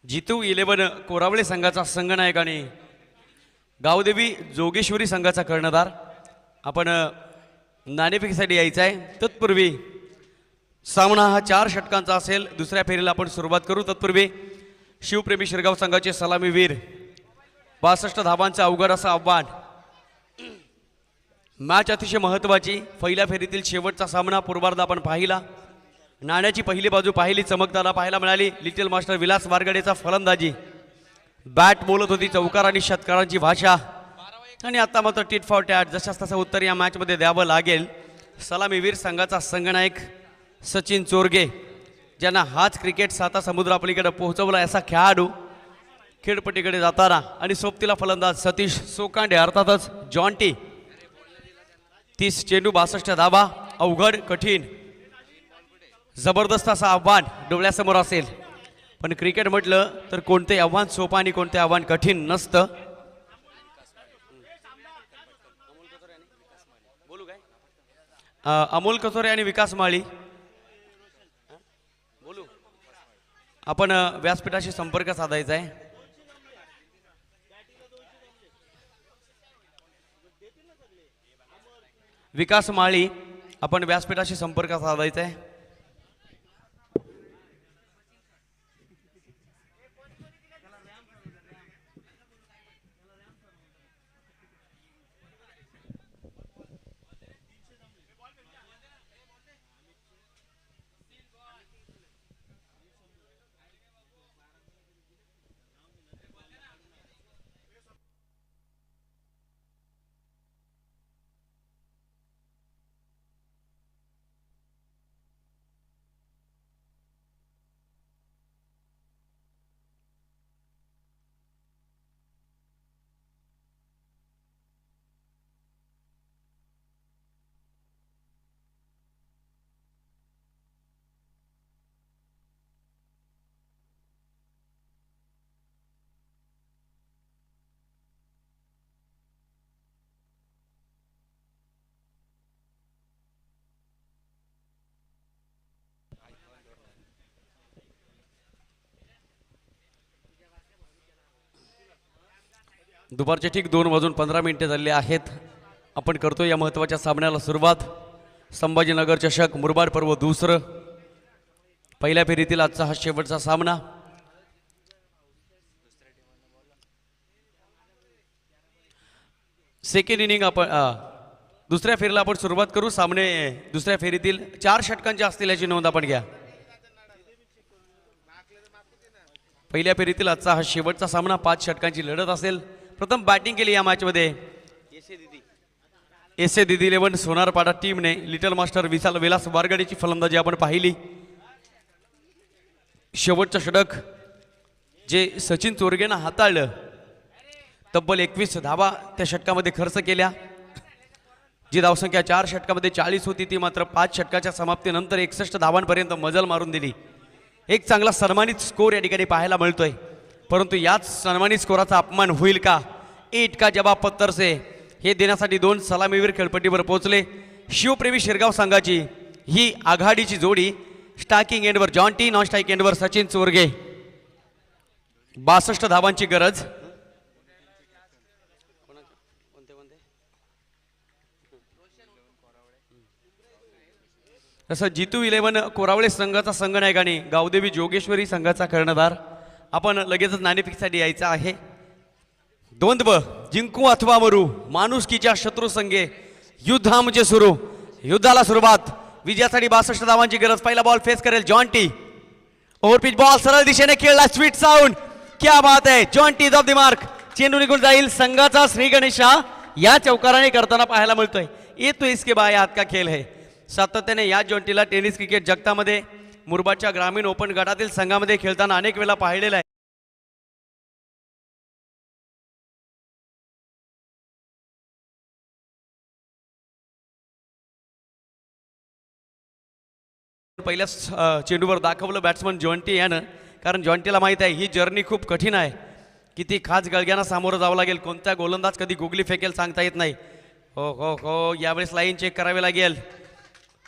जितू 11 कोरावळे संघाचा संघनायक आणि गावदेवी जोगेश्वरी संघाचा कर्णधार. आपण नाणेफेकीसाठी यायचं आहे. तत्पूर्वी सामना हा 4 षटकांचा असेल. दुसऱ्या फेरीला आपण सुरुवात करू. तत्पूर्वी शिवप्रेमी शिरगाव संघाचे सलामीवीर 62 धावांचं अवघड असं आव्हान. मॅच अतिशय महत्त्वाची. पहिल्या फेरीतील शेवटचा सामना पूर्वार्ध आपण पाहिला. नाण्याची पहिली बाजू पाहिली, चमकताना पाहायला मिळाली. लिटिल मास्टर विलास वारगडेचा फलंदाजी. बॅट बोलत होती चौकार आणि षटकारांची भाषा. आणि आता मात्र टिट फॉर टॅट जशास तसं उत्तर या मॅचमध्ये द्यावं लागेल. सलामीवीर संघाचा संघनायक सचिन चोरगे, ज्यांना हाच क्रिकेट साता समुद्रापलीकडे पोहोचवला असा खेळाडू खेळपट्टीकडे जाताना. आणि सोबतीला फलंदाज सतीश सोकांडे अर्थातच जॉन्टी. 30 चेंडू 62 धावा. अवघड कठीण जबरदस्त असं आव्हान डोळ्यासमोर असेल. पण क्रिकेट म्हटलं तर कोणते आव्हान सोपं आणि कोणते आव्हान कठीण नसतं. अमोल कथोरे आणि विकास माळी बोलू. आपण व्यासपीठाशी संपर्क साधायचा आहे. विकास माळी आपण व्यासपीठाशी संपर्क साधायचा आहे. दुपारचे ठीक 2:15 झालेले आहेत. आपण करतो या महत्त्वाच्या सामन्याला सुरुवात. संभाजीनगर चषक मुरबाड पर्व दुसरं. पहिल्या फेरीतील आजचा हा शेवटचा सामना. सेकंड इनिंग आपण दुसऱ्या फेरीला आपण सुरुवात करू. सामने दुसऱ्या फेरीतील 4 षटकांचे असतील याची नोंद आपण घ्या. पहिल्या फेरीतील आजचा हा शेवटचा सामना 5 षटकांची लढत असेल. प्रथम बॅटिंग केली या मॅचमध्ये एस.ए. दिदी 11 सोनारपाडा टीमने. लिटल मास्टर विलास वारगडेची फलंदाजी आपण पाहिली. शेवटचं षटक जे सचिन चोरगेनं हाताळलं. तब्बल 21 धावा त्या षटकामध्ये खर्च केल्या. जी धावसंख्या 4 षटकामध्ये 40 होती ती मात्र 5 षटकाच्या समाप्तीनंतर 61 धावांपर्यंत मजल मारून दिली. एक चांगला सन्मानित स्कोर या ठिकाणी पाहायला मिळतोय. परंतु याच सन्मानित स्कोराचा अपमान होईल का? ईट का जवाब पत्तर से हे देण्यासाठी 2 सलामीवीर खेळपट्टीवर पोहोचले. शिवप्रेमी शिरगाव संघाची ही आघाडीची जोडी. स्टार्किंग एंडवर जॉन्टी, नॉन स्ट्राईक एंडवर सचिन चोरगे. 62 धावांची गरज. तसं जितू 11 कोरावळे संघाचा संघनायक आणि गावदेवी जोगेश्वरी संघाचा कर्णधार. आपण लगेचच नाणेफेकीसाठी यायचं आहे. द्वंद्व जिंकू अथवा मरू, माणुसकीच्या शत्रू संघे युद्ध म्हणजे सुरू. युद्धाला सुरुवात. विजयासाठी 62 धावांची गरज. पहिला बॉल फेस करेल जॉन्टी. ओव्हरपिच बॉल सरळ दिशेने खेळला. Sweet sound. क्या बात आहे. Jonty is of the mark. चेंडू निघून जाईल. संघाचा श्री गणेशा या चौकाराने करताना पाहायला मिळतोय. ये तो इसके बाय हाथ का खेल है. सातत्याने या जॉन्टीला टेनिस क्रिकेट जगतामध्ये मुरबाडच्या ग्रामीण ओपन गटातील संघामध्ये खेळताना अनेक वेळा पाहिलेलं आहे. पहिल्या चेंडूवर दाखवलं बॅट्समन जॉन्टी यानं, कारण जॉन्टीला माहीत आहे ही जर्नी खूप कठीण आहे. किती खास गळग्यांना सामोरं जावं लागेल, कोणत्या गोलंदाज कधी गुगली फेकेल सांगता येत नाही. हो हो हो, यावेळेस लाईन चेक करावी लागेल.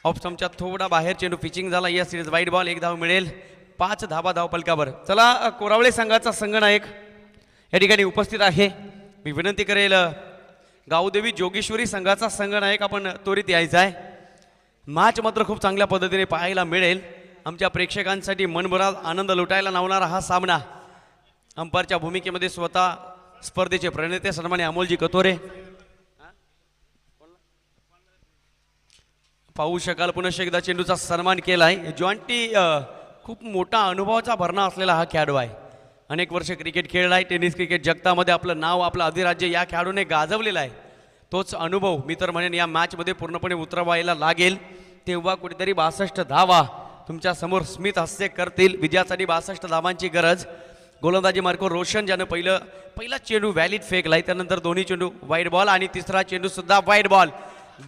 ऑफ स्टंपच्या थोडा बाहेर चेंडू पिचिंग झाला. या सिरीज वाईट बॉल, 1 धाव मिळेल. 5 धाबा धावपलकावर. चला, कोरावळे संघाचा संघनायक या ठिकाणी उपस्थित आहे. मी विनंती करेल गावदेवी जोगेश्वरी संघाचा संघनायक आपण त्वरित यायचा आहे. मॅच मात्र खूप चांगल्या पद्धतीने पाहायला मिळेल. आमच्या प्रेक्षकांसाठी मनभरात आनंद लुटायला लावणारा हा सामना. अंपायरच्या भूमिकेमध्ये स्वतः स्पर्धेचे प्रणेते सन्मान्य अमोलजी कतोरे. पाहू शकाल पुनश्च एकदा चेंडूचा सन्मान केला आहे. जॉन्टी खूप मोठा अनुभवाचा भरणा असलेला हा खेळाडू आहे. अनेक वर्ष क्रिकेट खेळला आहे. टेनिस क्रिकेट जगतामध्ये आपलं नाव, आपलं अधिराज्य या खेळाडूने गाजवलेलं आहे. तोच अनुभव मी तर म्हणेन या मॅचमध्ये पूर्णपणे उतरवायला लागेल. तेव्हा कुठेतरी 62 धावा तुमच्या समोर स्मित हास्य करतील. विजयासाठी 62 धावांची गरज. गोलंदाजी मार्को रोशन ज्यानं पहिला चेंडू व्हॅलिड फेकलाय, त्यानंतर दोन्ही चेंडू वाईट बॉल आणि तिसरा चेंडू सुद्धा वाईट बॉल.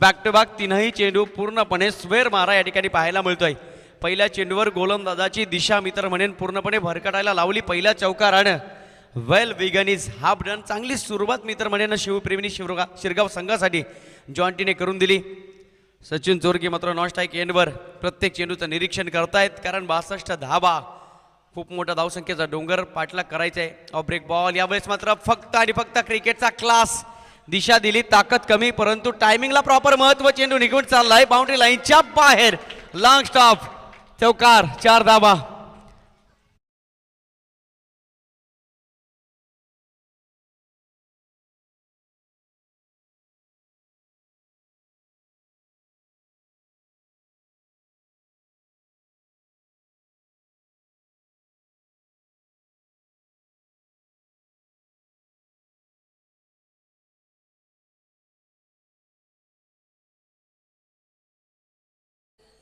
बॅक टू बॅक तीनही चेंडू पूर्णपणे स्वेर मारा या ठिकाणी पाहायला मिळतोय. पहिल्या चेंडूवर गोलंदाजाची दिशा मी तर म्हणेन पूर्णपणे भरकटायला लावली. पहिल्या चौकारानं वेल विगन इज हाफ डन. चांगली सुरुवात मी तर म्हणेन शिवप्रेमी शिरगाव संघासाठी जॉन्टीने करून दिली. सचिन चोरगे मात्र नॉन स्ट्राईक एंडवर प्रत्येक चेंडूचं निरीक्षण करतायत, कारण 62 धाबा खूप मोठा धावसंख्येचा डोंगर पाठलाग करायचा आहे. Off break ball. यावेळेस मात्र फक्त आणि फक्त क्रिकेटचा क्लास. दिशा दिली, ताकद कमी, परंतु टायमिंगला प्रॉपर महत्व. चेंडू निघून चाललाय बाउंड्री लाईनच्या बाहेर. लॉंग स्टॉप, चौकार, 4 धाबा.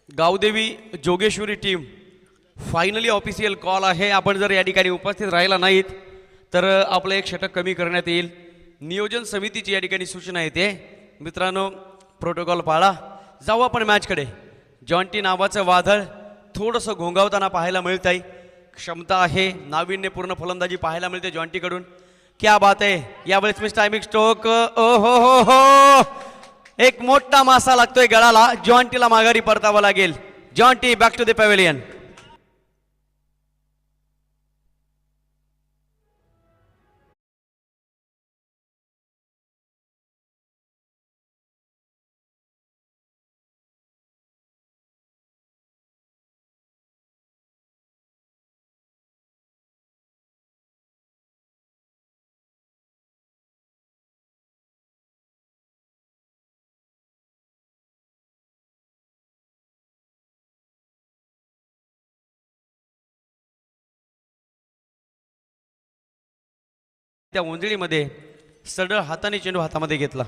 Gavdevi Jogeshwari team finally official call आहे. आपण जर या ठिकाणी उपस्थित राहिला नाहीत तर आपलं एक षटक कमी करण्यात येईल. नियोजन समितीची या ठिकाणी सूचना येते. मित्रांनो, प्रोटोकॉल पाळा. जाऊ आपण मॅचकडे. जॉन्टी नावाचं वादळ थोडंसं घोंगावताना पाहायला मिळत आहे. क्षमता आहे, नाविन्यपूर्ण फलंदाजी पाहायला मिळते जॉन्टीकडून. क्या बात आहे. यावेळेस मिस टायमिंग स्ट्रोक. ओ हो हो हो, एक मोठा मासा लागतोय गळाला. जॉन्टीला माघारी परतावं लागेल. Jonty back to the pavilion. त्या उंजळीमध्ये सडळ हाताने चेंडू हातामध्ये घेतला.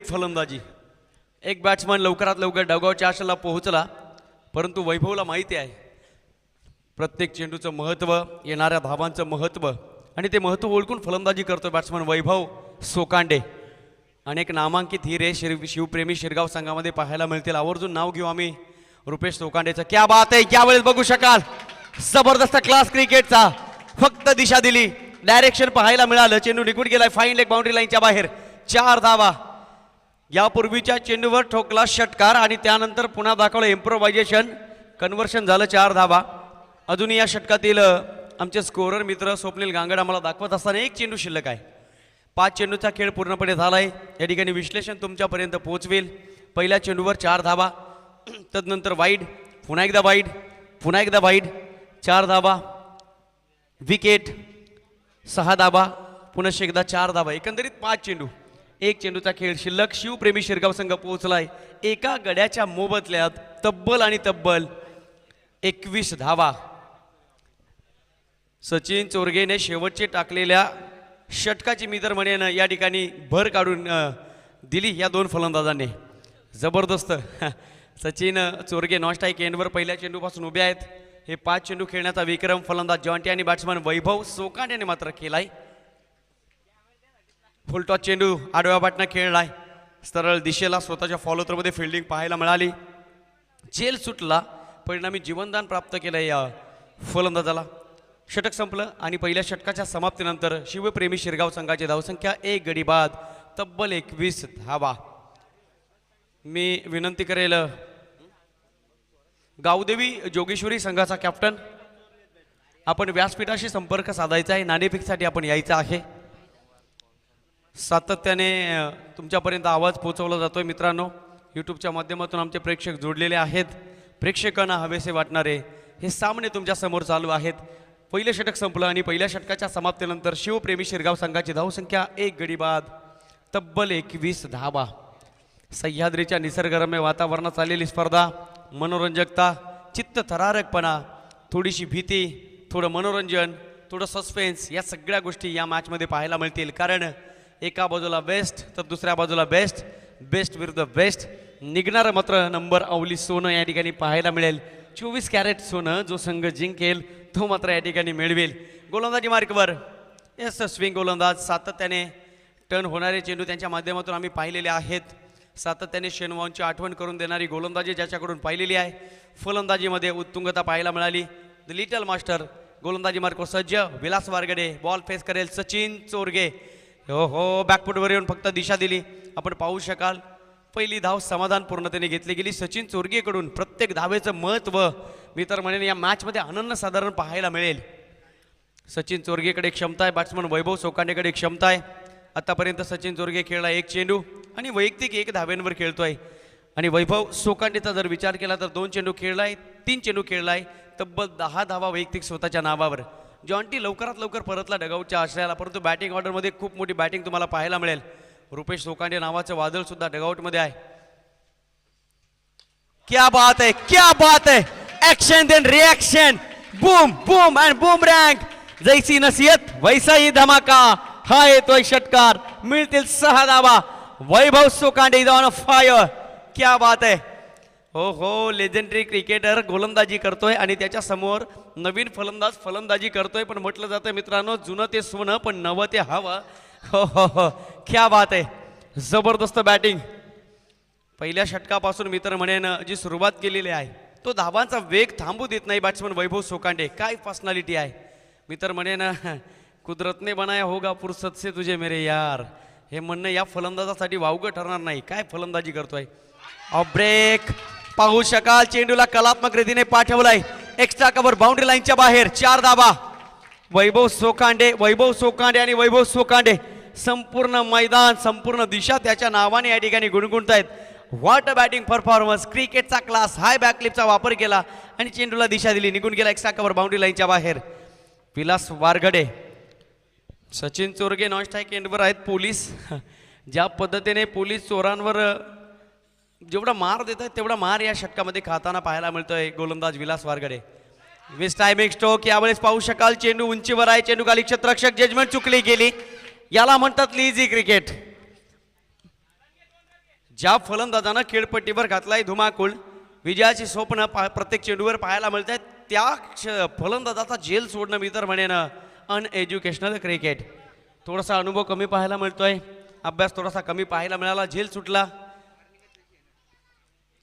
फलंदाजी. एक बॅट्समन लवकरात लवकर डावगावच्या आशाला पोहोचला, परंतु वैभवला माहिती आहे प्रत्येक चेंडूचं महत्त्व, येणाऱ्या धावांचं महत्त्व, आणि ते महत्त्व ओळखून फलंदाजी करतो बॅट्समन वैभव सोकांडे. अनेक नामांकित हिरे शिवप्रेमी शिरगाव संघामध्ये पाहायला मिळतील. आवर्जून नाव घेऊ आम्ही रुपेश सोकांडेचं. क्या बात आहे, यावेळेस बघू शकाल जबरदस्त क्लास क्रिकेटचा. फक्त दिशा दिली, डायरेक्शन पाहायला मिळालं. चेंडू निघून गेलाय फाईन लेग बाउंड्री लाईनच्या बाहेर. 4 धावा. यापूर्वीच्या चेंडूवर ठोकला षटकार आणि त्यानंतर पुन्हा दाखवलं इम्प्रोव्हायझेशन, कन्व्हर्शन झालं 4 धावा. अजूनही या षटकातील आमचे स्कोरर मित्र स्वप्नील गांगड आम्हाला दाखवत असताना एक चेंडू शिल्लक आहे. 5 चेंडूचा खेळ पूर्णपणे झालाय. या ठिकाणी विश्लेषण तुमच्यापर्यंत पोहोचवेल. पहिल्या चेंडूवर 4 धावा, तदनंतर वाईड, पुन्हा एकदा वाईड, पुन्हा एकदा वाईड, 4 धावा, विकेट, 6 धावा, पुन्हा एकदा 4 धावा. एकंदरीत 5 चेंडू, एक चेंडूचा खेळ शिल्लक. शिवप्रेमी शिरगाव संघ पोहोचलाय एका गड्याच्या मोबदल्यात तब्बल आणि तब्बल 21 धावा. सचिन चोरगेने शेवटचे टाकलेल्या षटकाची मी तर म्हणेन या ठिकाणी भर काढून दिली या 2 फलंदाजांनी. जबरदस्त. सचिन चोरगे नॉन स्ट्राईक एंडवर पहिल्या चेंडूपासून उभे आहेत. हे 5 चेंडू खेळण्याचा विक्रम फलंदाज जॉन्टी आणि बॅट्समन वैभव सोकांड यांनी मात्र केलाय. फुलटॉस चेंडू आडव्या बाटनं खेळलाय. सरळ दिशेला स्वतःच्या फॉलोथ्रोमध्ये फिल्डिंग पाहायला मिळाली. जेल सुटला, परिणामी जीवनदान प्राप्त केलं या फलंदाजाला. षटक संपलं आणि पहिल्या षटकाच्या समाप्तीनंतर शिवप्रेमी शिरगाव संघाची धावसंख्या 1 गडी बाद, तब्बल 21 धावा. मी विनंती करेल गावदेवी जोगेश्वरी संघाचा कॅप्टन, आपण व्यासपीठाशी संपर्क साधायचा आहे. नाणेफेकसाठी आपण यायचं आहे. सातत्याने तुमच्यापर्यंत आवाज पोहोचवला जातोय मित्रांनो. यूट्यूबच्या माध्यमातून आमचे प्रेक्षक जोडलेले आहेत. प्रेक्षकांना हवेसे वाटणारे हे सामने तुमच्या समोर चालू आहेत. पहिलं षटक संपलं आणि पहिल्या षटकाच्या समाप्तीनंतर शिवप्रेमी शिरगाव संघाची धावसंख्या 1 गडी बाद, तब्बल 21 धावा. सह्याद्रीच्या निसर्गरम्य वातावरणात चाललेली स्पर्धा, मनोरंजकता, चित्त थरारकपणा, थोडीशी भीती, थोडं मनोरंजन, थोडं सस्पेन्स, या सगळ्या गोष्टी या मॅचमध्ये पाहायला मिळतील. कारण एका बाजूला बेस्ट तर दुसऱ्या बाजूला बेस्ट, बेस्ट विरुद्ध बेस्ट. निघणारं मात्र नंबर अवली सोनं या ठिकाणी पाहायला मिळेल. 24 कॅरेट सोनं जो संघ जिंकेल तो मात्र या ठिकाणी मिळवेल. गोलंदाजी मार्कवर येस स्विंग गोलंदाज. सातत्याने टर्न होणारे चेंडू त्यांच्या माध्यमातून आम्ही पाहिलेले आहेत. सातत्याने शेनवॉनची आठवण करून देणारी गोलंदाजी ज्याच्याकडून पाहिलेली आहे. फलंदाजीमध्ये उत्तुंगता पाहायला मिळाली. द लिटल मास्टर गोलंदाजी मार्कवर सज्ज. विलास वारगडे बॉल फेस करेल. सचिन चोरगे हो बॅकफुटवर येऊन फक्त दिशा दिली. आपण पाहू शकाल पहिली धाव समाधानपूर्णतेने घेतली गेली सचिन चोरगेकडून. प्रत्येक धावेचं महत्त्व मी तर म्हणेन या मॅचमध्ये अनन्यसाधारण पाहायला मिळेल. सचिन चोरगेकडे क्षमता आहे, बॅट्समन वैभव सोकांडेकडे क्षमता आहे. आतापर्यंत सचिन चोरगे खेळला 1 चेंडू आणि वैयक्तिक 1 धावेंवर खेळतोय. आणि वैभव सोकांडेचा जर विचार केला तर 2 चेंडू खेळलाय, 3 चेंडू खेळलाय, तब्बल 10 धावा वैयक्तिक स्वतःच्या नावावर. जॉन्टी लवकरात लवकर परतला डगआउटच्या आश्रयाला, परंतु बॅटिंग ऑर्डरमध्ये खूप मोठी बॅटिंग तुम्हाला पाहायला मिळेल. रुपेश सोकांडे नावाचं वादळ सुद्धा डगआउटमध्ये आहे. क्या बात है, क्या बात है. Action then reaction, boom boom and boomerang. जैसी नसीहत वैसाही धमाका. हा येतोय षटकार, मिळतील 6 धावा. वैभव सोकांडे इज ऑन फायर. क्या बात है. हो लेजेंडरी क्रिकेटर गोलंदाजी करतोय आणि त्याच्या समोर नवीन फलंदाज फलंदाजी करतोय. पण म्हटलं जातं मित्रांनो, जुनं ते सोनं पण नवं ते हवं. हो क्या बात आहे. जबरदस्त बॅटिंग. पहिल्या षटकापासून मी तर म्हणेन जी सुरुवात केलेली आहे तो धावांचा वेग थांबू देत नाही बॅट्समन वैभव सोकांडे. काय पर्सनॅलिटी आहे. मी तर म्हणेन कुदरत ने बनाया होगा फुर्सत से तुझे मेरे यार. हे म्हणणं या फलंदाजासाठी वावगं ठरणार नाही. काय फलंदाजी करतोय. ब्रेक पाहू शकाल. चेंडूला कलात्मक रीतीने पाठवलाय. एक्स्ट्रा कव्हर बाउंड्री लाईनच्या बाहेर. 4 धावा. वैभव सोकांडे आणि वैभव सोकांडे. संपूर्ण मैदान, संपूर्ण दिशा त्याच्या नावाने या ठिकाणी गुणगुणतायत. What a batting performance. क्रिकेटचा क्लास. हाय बॅकलिपचा वापर केला आणि चेंडूला दिशा दिली. निघून गेला एक्स्ट्रा कव्हर बाउंड्री लाईनच्या बाहेर. विलास वारगडे. सचिन चोरगे नॉन स्ट्राईक एंडवर आहेत. पोलीस ज्या पद्धतीने पोलीस चोरांवर जेवढा मार देत आहेत तेवढा मार या षटकामध्ये खाताना पाहायला मिळतोय गोलंदाज Vilas Wargade. Miss timing stroke. यावेळेस पाहू शकाल चेंडू उंचीवर आहे. चेंडू खाली क्षेत्ररक्षक. जजमेंट चुकली गेली. याला म्हणतात लिझी क्रिकेट. ज्या फलंदाजानं खेळपट्टीवर घातलाय धुमाकूळ, विजयाची स्वप्न प्रत्येक चेंडूवर पाहायला मिळत आहेत, त्या फलंदाजाचा जेल सोडणं मी तर म्हणेन अनएज्युकेशनल क्रिकेट. थोडासा अनुभव कमी पाहायला मिळतोय अभ्यास थोडासा कमी पाहायला मिळाला, झेल सुटला.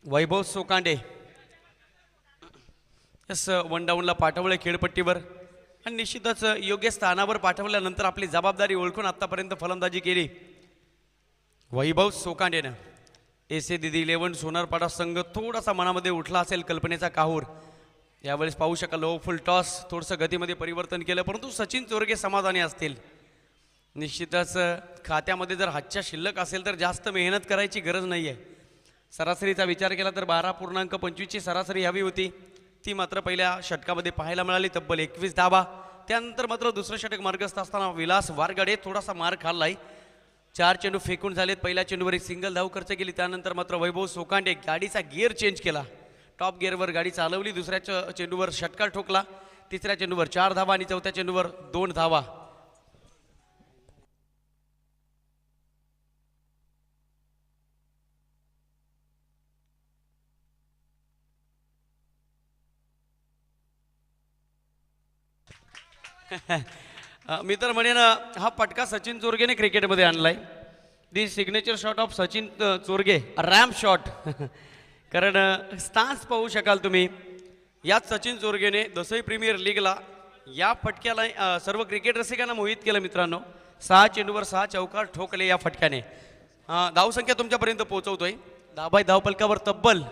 वैभव सोकांडे यस वन डाऊनला पाठवलं खेळपट्टीवर आणि निश्चितच योग्य स्थानावर पाठवल्यानंतर आपली जबाबदारी ओळखून आतापर्यंत फलंदाजी केली वैभव सोकांडेनं. एसे दिदी 11 सोनारपाडा संघ थोडासा मनामध्ये उठला असेल कल्पनेचा काहूर. यावेळेस पाहू शकाल लो फुल टॉस थोडंसं गतीमध्ये परिवर्तन केलं, परंतु सचिन चोरगे समाधानी असतील. निश्चितच खात्यामध्ये जर हातच्या शिल्लक असेल तर जास्त मेहनत करायची गरज नाही आहे. सरासरीचा विचार केला तर 12.25ची सरासरी हवी होती, ती मात्र पहिल्या षटकामध्ये पाहायला मिळाली. तब्बल 21 धावा. त्यानंतर मात्र दुसरं षटक मार्गस्थ असताना विलास वारगडे थोडासा मार खाल्लाय. 4 चेंडू फेकून झालेत. पहिल्या चेंडूवर एक सिंगल धाव खर्च केली. त्यानंतर मात्र वैभव सोकांडे गाडीचा गिअर चेंज केला, टॉप गिअरवर गाडी चालवली. दुसऱ्या चेंडूवर षटकार ठोकला. तिसऱ्या चेंडूवर 4 धावा आणि चौथ्या चेंडूवर 2 धावा. मी तर म्हणेन हा पटका सचिन चोरगेने क्रिकेटमध्ये आणलाय. The signature shot of Sachin Chorge, ramp shot. कारण स्टान्स पाहू शकाल तुम्ही. याच सचिन चोरगेने दसई प्रीमियर लीगला या फटक्याला सर्व क्रिकेट रसिकांना मोहित केलं मित्रांनो. 6 चेंडूवर 6 चौकार ठोकले या फटक्याने. धावसंख्या तुमच्यापर्यंत पोहोचवतोय. धाबाई धावपलकावर तब्बल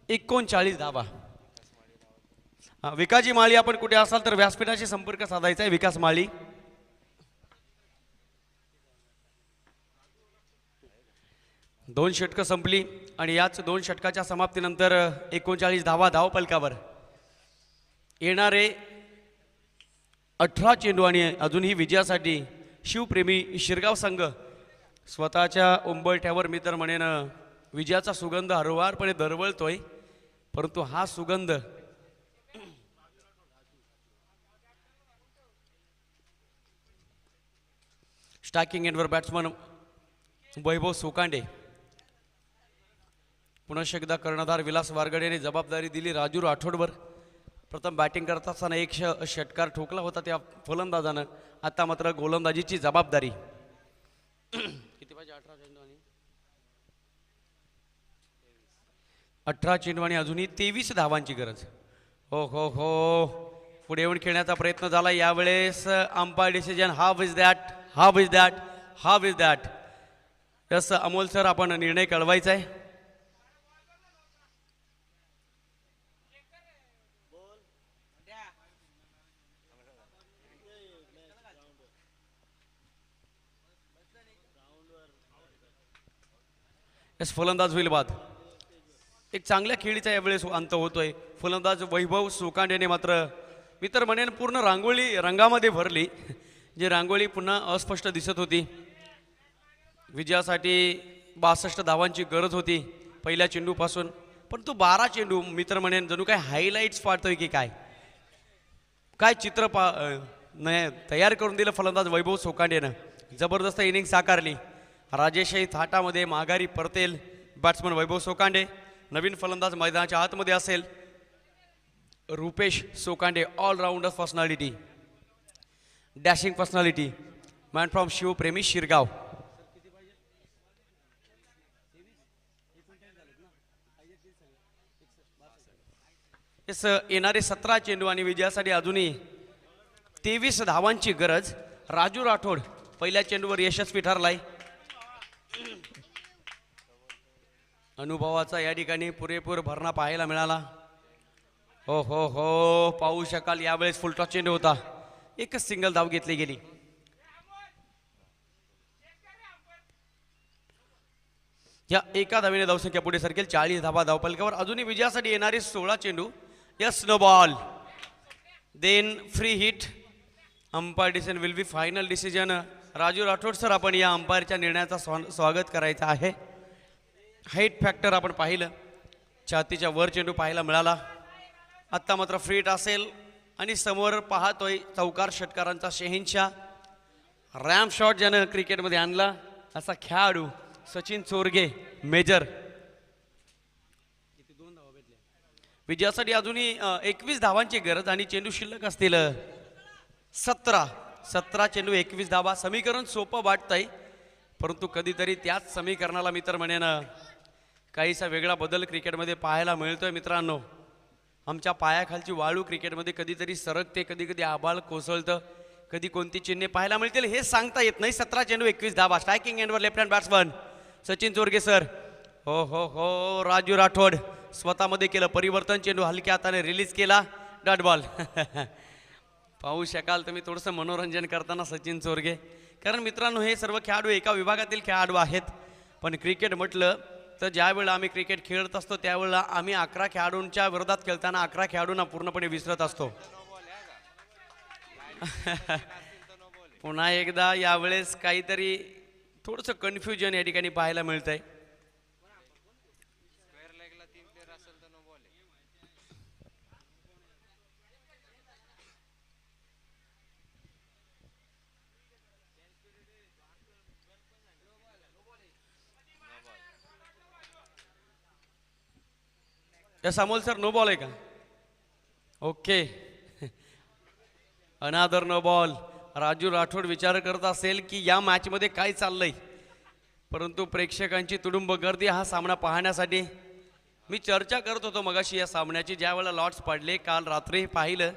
39 धावा. विकासजी माळी, आपण कुठे असाल तर व्यासपीठाशी संपर्क साधायचा आहे. विकास माळी. दोन षटकं संपली आणि याच 2 षटकाच्या समाप्तीनंतर 39 धावा धावपलकावर. येणारे 18 चेंडू आणि अजूनही विजयासाठी शिवप्रेमी शिरगाव संघ स्वतःच्या उंबरठ्यावर मी तर म्हणेन विजयाचा सुगंध हरवारपणे दरवळतोय. परंतु हा सुगंध स्टॅकिंग एंडवर बॅट्समन वैभव सोकांडे. पुनश्च एकदा कर्णधार विलास वारगडेने जबाबदारी दिली राजू राठोडवर. प्रथम बॅटिंग करत असताना एक षटकार ठोकला होता त्या फलंदाजानं. आता मात्र गोलंदाजीची जबाबदारी. किती पाहिजे? 18 चेंडू आणि अजूनही 23 धावांची गरज. हो हो हो, पुढे येऊन खेळण्याचा प्रयत्न झाला. यावेळेस umpire decision. How is that, how is that, how is that. Yes Amol sir, आपण निर्णय कळवायचा आहे. यस, फलंदाज होईल बाद. एक चांगल्या खेळीचा यावेळेस अंत होतोय. फलंदाज वैभव सोकांडेने मात्र मी तर म्हणेन पूर्ण रांगोळी रंगामध्ये भरली. जी रांगोळी पुन्हा अस्पष्ट दिसत होती. विजयासाठी 62 धावांची गरज होती पहिल्या चेंडूपासून. पण तो 12 चेंडू मी तर म्हणेन जणू काय हायलाईट्स पाडतोय की काय काय चित्र तयार करून दिलं फलंदाज वैभव सोकांडेनं. जबरदस्त इनिंग साकारली. राजेशही थाटामध्ये माघारी परतेल बॅट्समन वैभव सोकांडे. नवीन फलंदाज मैदानाच्या आतमध्ये असेल Rupesh Sokande. Allrounder personality, dashing personality, man from Shivpremi Shirgaon. येणारे 17 चेंडू आणि विजयासाठी अजूनही 23 धावांची गरज. राजू राठोड पहिल्या चेंडूवर यशस्वी ठरलाय. अनुभवाचा या ठिकाणी पुरेपूर भरणा पाहायला मिळाला. हो हो हो, पाहू शकाल यावेळेस फुलटॉस चेंडू होता. एकच सिंगल धाव घेतली गेली. या एका धावेने धावसंख्या पुढे सरकेल. 40 धावा धावपलकावर. अजूनही विजयासाठी येणारे 16 चेंडू. Yes, no ball, then free hit. Umpire decision will be final decision. Raju Rathod sir, आपण या अंपायरच्या निर्णयाचा स्वागत करायचं आहे. हाईट फॅक्टर आपण पाहिलं, छातीच्या वर चेंडू पाहायला मिळाला. आत्ता मात्र फ्री हिट असेल आणि समोर पाहतोय चौकार षटकारांचा शहेनशाह, रॅम्प शॉट ज्यानं क्रिकेटमध्ये आणला असा खेळाडू सचिन चोरगे मेजर. विजयासाठी अजूनही 21 धावांची गरज आणि चेंडू शिल्लक असतील 17 चेंडू 21 धावा. समीकरण सोपं वाटतंय परंतु कधीतरी त्याच समीकरणाला मी तर म्हणेन काहीसा वेगळा बदल क्रिकेटमध्ये पाहायला मिळतोय मित्रांनो. आमच्या पायाखालची वाळू क्रिकेटमध्ये कधीतरी सरकते, कधी कधी आबाळ कोसळतं, कधी कोणती चिन्हे पाहायला मिळतील हे सांगता येत नाही. 17 चेंडू 21 धावा. स्ट्रायकिंग एंडवर left hand batsman Sachin Chorge sir. हो हो हो, राजू राठोड स्वतःमध्ये केलं परिवर्तन. चेंडू हलक्या हाताने रिलीज केला, डॉट बॉल. पाहू शकाल तुम्ही थोडंसं मनोरंजन करताना सचिन चोरगे. कारण मित्रांनो हे सर्व खेळाडू एका विभागातील खेळाडू आहेत. पण क्रिकेट म्हटलं तर ज्या वेळेला आम्ही क्रिकेट खेळत असतो त्यावेळेला आम्ही 11 खेळाडूंच्या विरोधात खेळताना 11 खेळाडूंना पूर्णपणे विसरत असतो. पुन्हा एकदा यावेळेस काहीतरी थोडंसं कन्फ्युजन या ठिकाणी पाहायला मिळतंय. Yes Amol sir, no ball आहे का? ओके, अनादर नो बॉल. राजू राठोड विचार करत असेल की या मॅचमध्ये काय चाललंय, परंतु प्रेक्षकांची तुडुंब गर्दी हा सामना पाहण्यासाठी. मी चर्चा करत होतो मगाशी या सामन्याची ज्या वेळेला लॉट्स पडले. काल रात्री पाहिलं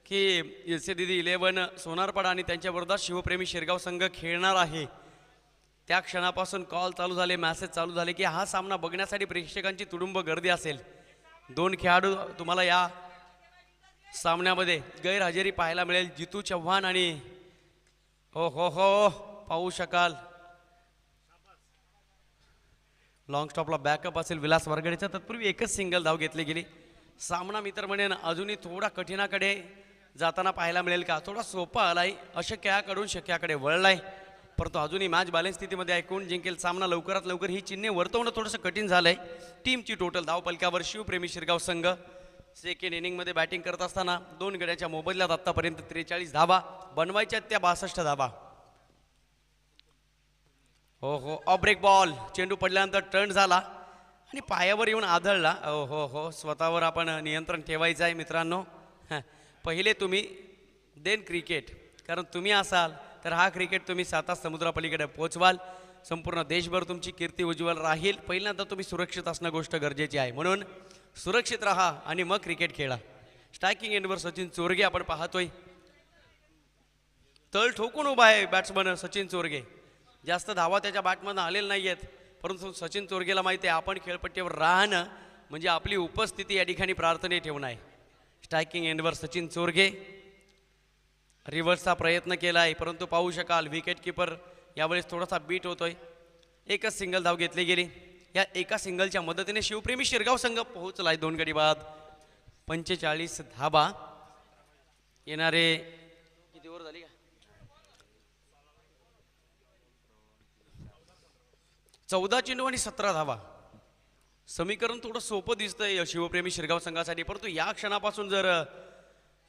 की SCDD11 सोनारपाडा आणि त्यांच्या विरोधात शिवप्रेमी शिरगाव संघ खेळणार आहे. त्या क्षणापासून कॉल चालू झाले, मॅसेज चालू झाले की हा सामना बघण्यासाठी प्रेक्षकांची तुडुंब गर्दी असेल. 2 खेळाडू तुम्हाला या सामन्यामध्ये गैरहजेरी पाहायला मिळेल, जितू चव्हाण आणि हो हो हो पाहू शकाल लॉंग स्टॉपला बॅकअप असेल विलास वरगडेचा. तत्पूर्वी एकच सिंगल धाव घेतली गेली. सामना मी तर म्हणेन अजूनही थोडा कठीणाकडे जाताना पाहायला मिळेल का. थोडा सोपा आलाय, अशक्याकडून शक्याकडे वळलाय, परंतु अजूनही मॅच बॅलन्स स्थितीमध्ये आहे. कोण जिंकेल सामना लवकरात लवकर ही चिन्हे वर्तवणं थोडंसं कठीण झालंय. टीमची टोटल धावपलकावर शिवप्रेमी शिरगाव संघ सेकंड इनिंगमध्ये बॅटिंग करत असताना 2 गड्याच्या मोबदल्यात आतापर्यंत 43 धावा बनवायच्या, त्या 62 धावा. हो हो, ऑफ ब्रेक बॉल. चेंडू पडल्यानंतर टर्न झाला आणि पायावर येऊन आदळला. हो हो हो, स्वतःवर आपण नियंत्रण ठेवायचं आहे मित्रांनो. पहिले तुम्ही देन क्रिकेट, कारण तुम्ही असाल तर हा क्रिकेट तुम्ही 7 समुद्रापलीकडे पोचवाल. संपूर्ण देशभर तुमची कीर्ती उज्ज्वल राहील. पहिल्यांदा तुम्ही सुरक्षित असणं गोष्ट गरजेची आहे, म्हणून सुरक्षित राहा आणि मग क्रिकेट खेळा. स्ट्रायकिंग एंडवर सचिन चोरगे आपण पाहतोय. तळ ठोकून उभा आहे बॅट्समन सचिन चोरगे. जास्त धावा त्याच्या बॅटमधून आलेल्या नाही आहेत, परंतु सचिन चोरगेला माहिती आहे आपण खेळपट्टीवर राहणं म्हणजे आपली उपस्थिती या ठिकाणी प्रार्थने ठेवणं आहे. स्ट्रायकिंग एंडवर सचिन चोरगे रिव्हर्सचा प्रयत्न केला आहे, परंतु पाहू शकाल विकेट किपर यावेळेस थोडासा बीट होतोय. एकच सिंगल धाव घेतली गेली. या एका सिंगलच्या मदतीने शिवप्रेमी शिरगाव संघ पोहोचलाय 2 गडी बाद. 45 धावा. येणारे किती ओव्हर झाली का? 14 चेंडू आणि 17 धावा. समीकरण थोडं सोपं दिसतंय शिवप्रेमी शिरगाव संघासाठी, परंतु या क्षणापासून जर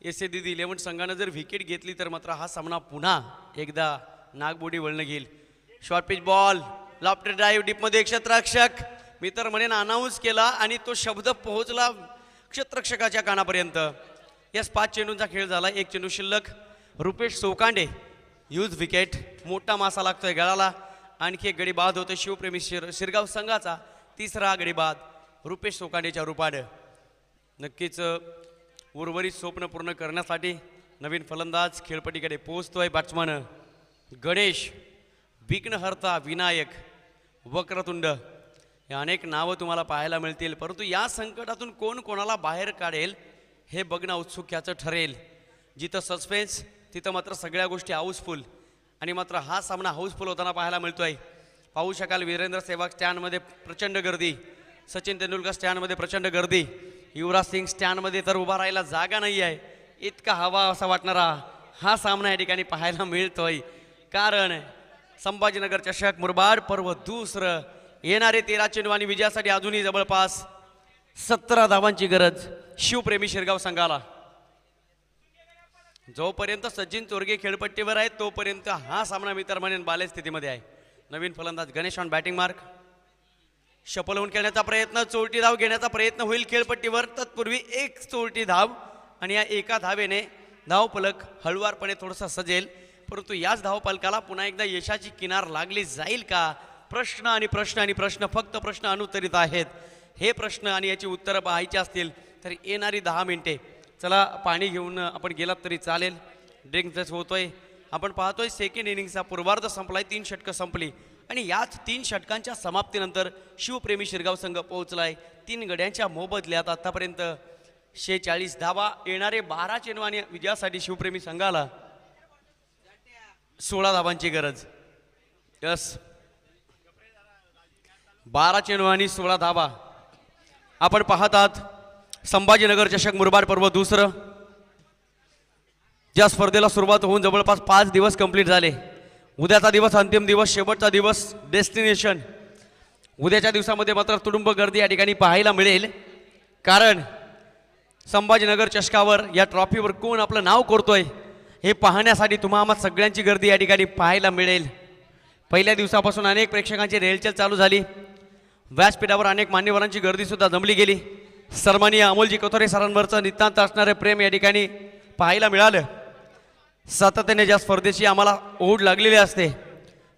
SCDD11 संघानं जर विकेट घेतली तर मात्र हा सामना पुन्हा एकदा नागबोडी वळणं घेईल. Short pitch ball, loft drive डीपमध्ये क्षेत्ररक्षक. मी तर म्हणेन अनाऊन्स केला आणि तो शब्द पोहोचला क्षेत्ररक्षकाच्या कानापर्यंत. यस, 5 चेंडूंचा खेळ झाला, 1 चेंडू शिल्लक. Rupesh Sokande huge wicket. मोठा मासा लागतोय गळाला. आणखी एक गडी बाद होतोय शिवप्रेमी शिरगाव संघाचा. 3रा गडी बाद रुपेश सोकांडेच्या रूपानं. नक्कीच उर्वरित स्वप्न पूर्ण करण्यासाठी नवीन फलंदाज खेळपट्टीकडे पोहोचतोय. बॅट्समन गणेश, विघ्नहर्ता, विनायक, वक्रतुंड हे अनेक नावं तुम्हाला पाहायला मिळतील, परंतु या संकटातून कोण कोणाला बाहेर काढेल हे बघणं औत्सुक्याचं ठरेल. जिथं सस्पेन्स तिथं मात्र सगळ्या गोष्टी हाऊसफुल, आणि मात्र हा सामना हाऊसफुल होताना पाहायला मिळतोय. पाहू शकाल वीरेंद्र सेहवाग स्टँडमध्ये प्रचंड गर्दी, सचिन तेंडुलकर स्टँडमध्ये प्रचंड गर्दी, युवराज सिंग स्टँडमध्ये तर उभा राहायला जागा नाही आहे. इतका हवा असा वाटणारा हा सामना या ठिकाणी पाहायला मिळतोय. कारण संभाजीनगर चषक मुरबाड पर्व दुसरं. येणारे 13 चेंडू आणि विजयासाठी अजूनही जवळपास 17 धावांची गरज शिवप्रेमी शिरगाव संघाला. जोपर्यंत सचिन चोरगे खेळपट्टीवर आहे तोपर्यंत हा सामना मी तर म्हणेन बाले स्थितीमध्ये आहे. नवीन फलंदाज गणेश ऑन बॅटिंग मार्क. शपल होऊन खेळण्याचा प्रयत्न, चोरटी धाव घेण्याचा प्रयत्न होईल खेळपट्टीवर. तत्पूर्वी 1 चोरटी धाव आणि या एका धावेने धावफलक हळुवारपणे थोडासा सजेल परंतु याच धावपलकाला पुन्हा एकदा यशाची किनार लागली जाईल का? प्रश्न आणि प्रश्न आणि प्रश्न, फक्त प्रश्न अनुत्तरित आहेत. हे प्रश्न आणि याची उत्तरं पाहायची असतील तर येणारी 10 मिनिटे. चला पाणी घेऊन आपण गेलात तरी चालेल. ड्रिंक जस्ट होतोय. आपण पाहतोय सेकंड इनिंगचा पूर्वार्ध संपलाय, 3 षटकं संपली आणि याच 3 षटकांच्या समाप्तीनंतर शिवप्रेमी शिरगाव संघ पोहोचलाय 3 गड्यांच्या मोबदल्यात आतापर्यंत 46 धावा. येणारे 12 चेंडू आणि विजयासाठी शिवप्रेमी संघाला 16 धावांची गरज. यस, 12 चेंडू आणि 16 धावा. आपण पाहत आहात संभाजीनगर चषक मुरबाड पर्व दुसरं. ज्या स्पर्धेला सुरुवात होऊन जवळपास 5 दिवस कंप्लीट झाले. उद्याचा दिवस अंतिम दिवस, शेवटचा दिवस, डेस्टिनेशन. उद्याच्या दिवसामध्ये मात्र तुडुंब गर्दी या ठिकाणी पाहायला मिळेल, कारण संभाजीनगर चषकावर या ट्रॉफीवर कोण आपलं नाव कोरतोय हे पाहण्यासाठी तुम्हाला सगळ्यांची गर्दी या ठिकाणी पाहायला मिळेल. पहिल्या दिवसापासून अनेक प्रेक्षकांची रेलचेल चालू झाली. व्यासपीठावर अनेक मान्यवरांची गर्दी सुद्धा जमली गेली. सन्माननीय अमोलजी कथोरे सरांवरचं नितांत असणारे प्रेम या ठिकाणी पाहायला मिळालं. सातत्याने ज्या स्पर्धेची आम्हाला ओढ लागलेली असते,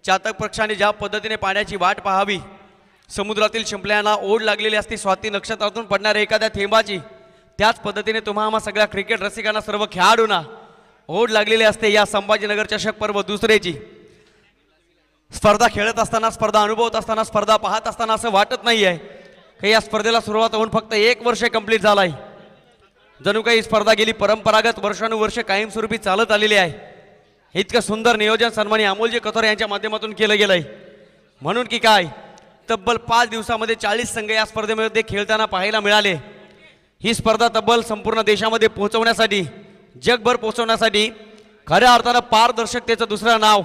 चातक पक्षाने ज्या पद्धतीने पाण्याची वाट पाहावी, समुद्रातील शिंपल्यांना ओढ लागलेली असते स्वाती नक्षत्रातून पडणाऱ्या एखाद्या थेंबाची, त्याच पद्धतीने तुम्हा सगळ्या क्रिकेट रसिकांना, सर्व खेळाडूंना ओढ लागलेली असते या संभाजीनगर चषक पर्व दुसरेची. स्पर्धा खेळत असताना, स्पर्धा अनुभवत असताना, स्पर्धा पाहत असताना असं वाटत नाही आहे की या स्पर्धेला सुरुवात होऊन फक्त 1 वर्ष कंप्लीट झालाय. जणू काही स्पर्धा गेली परंपरागत वर्षानुवर्ष कायमस्वरूपी चालत आलेली आहे. इतकं सुंदर नियोजन सन्माननीय अमोलजी कथोरे यांच्या माध्यमातून केलं गेलंय. म्हणून की काय, तब्बल 5 दिवसामध्ये 40 संघ या स्पर्धेमध्ये खेळताना पाहायला मिळाले. ही स्पर्धा तब्बल संपूर्ण देशामध्ये पोहोचवण्यासाठी, जगभर पोहोचवण्यासाठी खऱ्या अर्थानं पारदर्शकतेचं दुसरं नाव,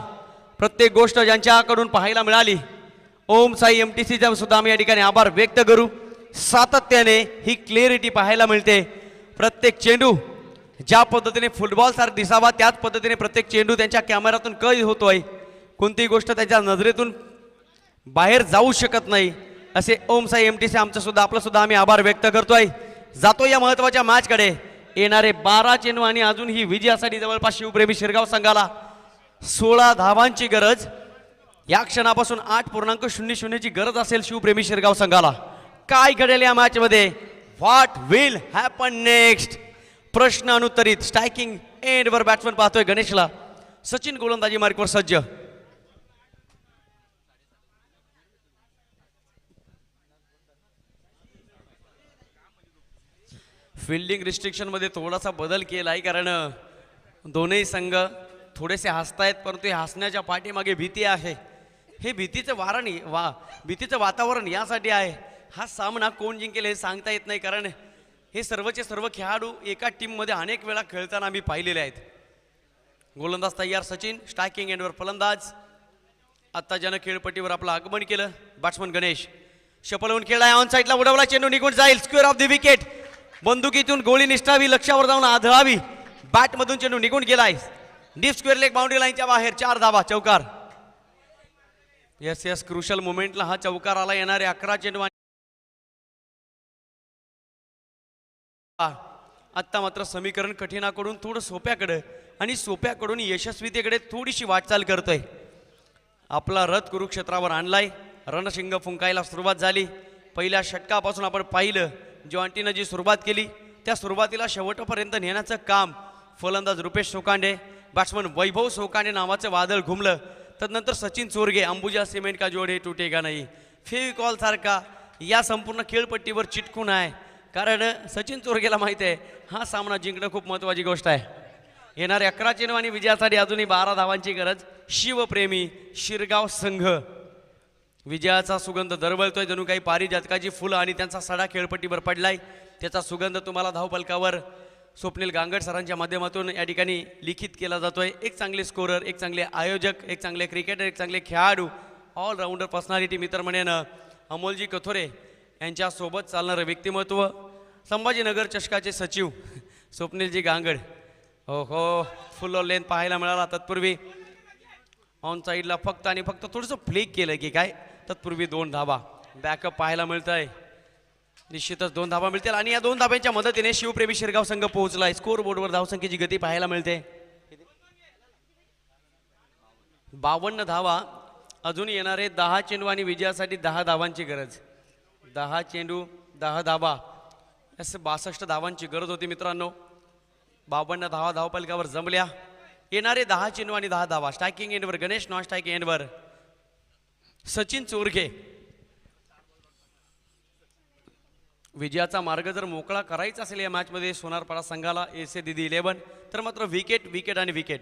प्रत्येक गोष्ट ज्यांच्याकडून पाहायला मिळाली, ओम साई MTCचा सुद्धा आम्ही या ठिकाणी आभार व्यक्त करू. सातत्याने ही क्लिअरिटी पाहायला मिळते. प्रत्येक चेंडू ज्या पद्धतीने फुटबॉल सारखा दिसावा त्याच पद्धतीने प्रत्येक चेंडू त्यांच्या कॅमेऱ्यातून कैद होतोय. कोणतीही गोष्ट त्यांच्या नजरेतून बाहेर जाऊ शकत नाही. असे ओम साई MTC आमचं सुद्धा, आपलं सुद्धा आम्ही आभार व्यक्त करतोय. जातो या महत्वाच्या मॅचकडे. येणारे 12 चेंडू आणि अजून ही विजयासाठी जवळपास शिवप्रेमी शिरगाव संघाला 16 धावांची गरज. या क्षणापासून 8.00 ची गरज असेल शिवप्रेमी शिरगाव संघाला. काय घडेल या मॅच मध्ये, व्हॉट विल हॅपन नेक्स्ट, प्रश्न अनुत्तरित. स्ट्रायकिंग एंडवर बॅट्समन पाहतोय गणेशला. सचिन गोलंदाजी मार्कवर सज्ज. फिल्डिंग रिस्ट्रिक्शन मध्ये थोडासा बदल केला आहे, कारण दोनही संघ थोडेसे हसतायत, परंतु हसण्याच्या पाठीमागे भीती आहे. हे भीतीचं भीतीचं वातावरण यासाठी आहे. हा सामना कोण जिंकेल हे सांगता येत नाही, कारण हे सर्वचे सर्व खेळाडू एका टीममध्ये अनेक वेळा खेळताना आम्ही पाहिलेले आहेत. गोलंदाज तयार सचिन, स्ट्रायकिंग एंडवर फलंदाज. आत्ता ज्यानं खेळपट्टीवर आपलं आगमन केलं बॅट्समन गणेश. शपलवून खेळलाय, ऑन साईडला उडवला, चेंडू निघून जाईल. Square off the wicket. बंदुकीतून गोळी निष्ठावी, लक्ष्यावर जाऊन आदळावी. बॅटमधून चेंडू निघून गेलाय. डीप स्क्वेअर लेग बाउंड्री लाईनच्या बाहेर. 4 धावा, चौकार. यस क्रुशल मोमेंटला हा चौकार आला. येणारे 11 चेंडू. आत्ता मात्र समीकरण कठीणाकडून थोडं सोप्याकडे आणि सोप्याकडून यशस्वीतेकडे थोडीशी वाटचाल करतोय. आपला रथ कुरुक्षेत्रावर आणलाय. रणशिंग फुंकायला सुरुवात झाली. पहिल्या षटकापासून आपण पाहिलं, जॉन्टीनं जी सुरुवात केली त्या सुरुवातीला शेवटपर्यंत नेण्याचं काम फलंदाज रुपेश सोकांडे, बॅट्समन वैभव सोकांडे नावाचं वादळ घुमलं. तदनंतर सचिन चोरगे, अंबुजा सिमेंट का जोड हे तुटेगा नाही, फेविकॉल सारखा या संपूर्ण खेळपट्टीवर चिटकून आहे. कारण सचिन चोरगेला माहिती आहे हा सामना जिंकणं खूप महत्त्वाची गोष्ट आहे. येणारे 11 चेंडू आणि विजयासाठी अजूनही 12 धावांची गरज. शिवप्रेमी शिरगाव संघ विजयाचा सुगंध दरवळतोय. जणू काही पारिजातकाची फुलं आणि त्यांचा सडा खेळपट्टीवर पडलाय. त्याचा सुगंध तुम्हाला धावपलकावर स्वप्नील गांगड सरांच्या माध्यमातून या ठिकाणी लिखित केला जातोय. एक चांगले स्कोरर, एक चांगले आयोजक, एक चांगले क्रिकेटर, एक चांगले खेळाडू, ऑलराऊंडर पर्सनॅलिटी मित्र म्हणेन अमोलजी कथोरे यांच्यासोबत चालणारं व्यक्तिमत्व, संभाजीनगर चषकाचे सचिव स्वप्नीलजी गांगड. हो फुल लेंथ पाहायला मिळाला. तत्पूर्वी ऑन साईडला फक्त आणि फक्त थोडंसं फ्लिक केलं की काय, तत्पूर्वी 2 धावा. बॅकअप पाहायला मिळत आहे. निश्चितच 2 धावा मिळतील आणि या 2 धाब्यांच्या मदतीने शिवप्रेमी शिरगाव संघ पोहोचलाय. स्कोर बोर्डवर धावसंख्येची गती पाहायला मिळते. 52 धावा. अजून येणारे 10 चेंडू आणि विजयासाठी 10 धावांची गरज. 10 चेंडू 10 धावा, असं 62 धावांची गरज होती मित्रांनो. 52 धावा धावपलकावर जमल्या. येणारे 10 चेंडू आणि 10 धावा. स्ट्रायकिंग एंडवर गणेश, नॉन स्ट्रायकिंग एंडवर सचिन चोरगे. विजयाचा मार्ग जर मोकळा करायचा असेल या मॅचमध्ये सोनारपाडा संघाला एसे दिदी 11, तर मात्र विकेट विकेट आणि विकेट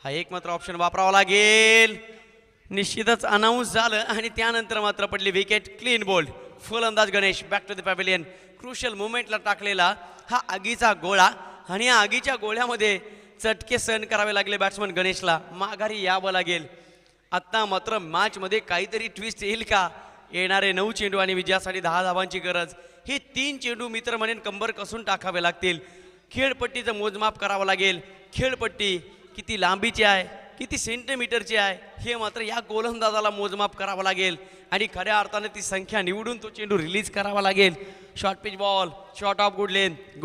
हा एक मात्र ऑप्शन वापरावा लागेल. निश्चितच अनाऊन्स झालं आणि त्यानंतर मात्र पडली विकेट. Clean bowled. फलंदाज Ganesh back to the pavilion. Crucial मुवमेंटला टाकलेला हा आगीचा गोळा आणि या आगीच्या गोळ्यामध्ये चटके सहन करावे लागले बॅट्समन गणेशला. माघारी यावं लागेल. आता मात्र मॅचमध्ये काहीतरी ट्विस्ट येईल का? येणारे 9 चेंडू आणि विजयासाठी 10 धावांची गरज. हे 3 चेंडू मित्र म्हणेन कंबर कसून टाकावे लागतील. खेळपट्टीचं मोजमाप करावं लागेल. खेळपट्टी किती लांबीची आहे, किती सेंटीमीटरची आहे, हे मात्र या गोलंदाजाला मोजमाप करावं लागेल आणि खऱ्या अर्थाने ती संख्या निवडून तो चेंडू रिलीज करावा लागेल. Short pitch ball, short of good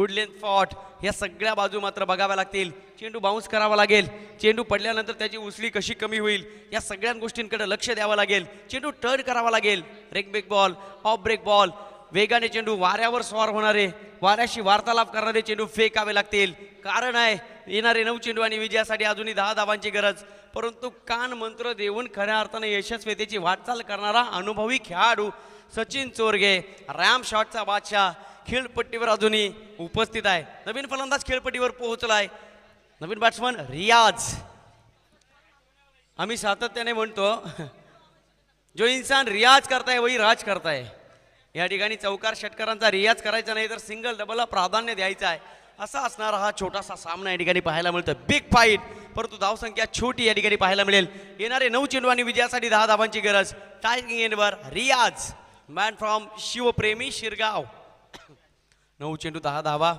length fought, या सगळ्या बाजू मात्र बघाव्या लागतील. चेंडू बाउन्स करावा लागेल. चेंडू पडल्यानंतर त्याची उसळी कशी कमी होईल या सगळ्या गोष्टींकडे लक्ष द्यावं लागेल. चेंडू टर्न करावा लागेल. Break break ball, off break ball, वेगाने चेंडू वाऱ्यावर स्वार होणारे, वाऱ्याशी वार्तालाप करणारे चेंडू फेकावे लागतील. कारण आहे येणारे 9 चेंडू आणि विजयासाठी अजूनही 10 धावांची गरज. परंतु कान मंत्र देऊन खऱ्या अर्थाने यशस्वीतेची वाटचाल करणारा अनुभवी खेळाडू सचिन चोरगे, रॅम शॉटचा बादशाह, खेळपट्टीवर अजूनही उपस्थित आहे. नवीन फलंदाज खेळपट्टीवर पोहोचलाय. नवीन बॅट्समन रियाज. आम्ही सातत्याने म्हणतो जो इंसान रियाज करताय वही राज करताय. या ठिकाणी चौकार षटकारांचा रियाज करायचा नाही तर सिंगल डबलला प्राधान्य द्यायचं आहे. असा असणारा हा छोटासा सामना या ठिकाणी पाहायला मिळतो. बिग फाईट, परंतु धावसंख्या छोटी या ठिकाणी पाहायला मिळेल. येणारे 9 चेंडू आणि विजयासाठी 10 धावांची गरज. टायगिंग एंडवर रियाज, मॅन फ्रॉम शिवप्रेमी शिरगाव. 9 चेंडू 10 धावा.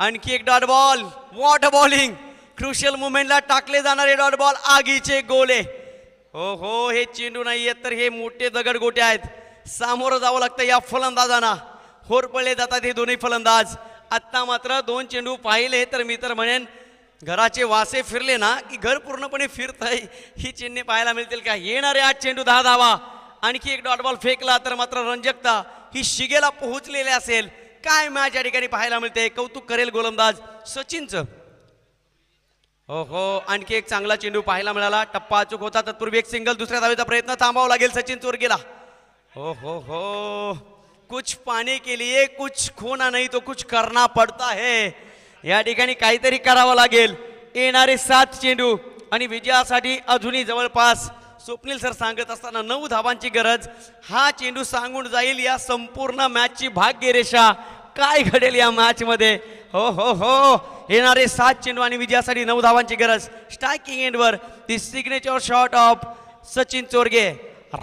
आणखी एक dot ball. What bowling. Crucial मुवमेंटला टाकले जाणारे डॉट बॉल, आगीचे गोले. हो हो, हे चेंडू नाही आहेत तर हे मोठे दगड गोटे आहेत. सामोरं जावं लागतं या फलंदाजांना. होरपळले जातात हे दोन्ही फलंदाज. आत्ता मात्र 2 चेंडू पाहिले तर मी तर म्हणेन घराचे वासे फिरले ना की घर पूर्णपणे फिरतंय. ही चिन्हे पाहायला मिळतील का? येणारे 8 चेंडू 10 धावा. आणखी एक डॉट बॉल फेकला तर मात्र रंजकता ही शिगेला पोहोचलेली असेल. काय मॅच या ठिकाणी पाहायला मिळते. कौतुक करेल गोलंदाज सचिनचं. हो हो, आणखी एक चांगला चेंडू पाहायला मिळाला. टप्पा अचूक होता. तत्पूर्वी एक सिंगल. दुसऱ्या धावेचा प्रयत्न थांबावा लागेल सचिन चोरगेला. हो हो हो, कुछ पाने के लिए कुछ खोना नहीं तो कुछ करना पड़ता है. या ठिकाणी काहीतरी करावं लागेल. येणारे 7 चेंडू आणि विजयासाठी अजूनही जवळपास स्वप्नील सर सांगत असताना 9 धावांची गरज. हा चेंडू सांगून जाईल या संपूर्ण मॅचची भाग्यरेषा. काय घडेल या मॅच मध्ये. हो हो हो, येणारे 7 चेंडू आणि विजयासाठी 9 धावांची गरज. स्ट्रायकिंग एंडवर the signature shot of Sachin Chorge,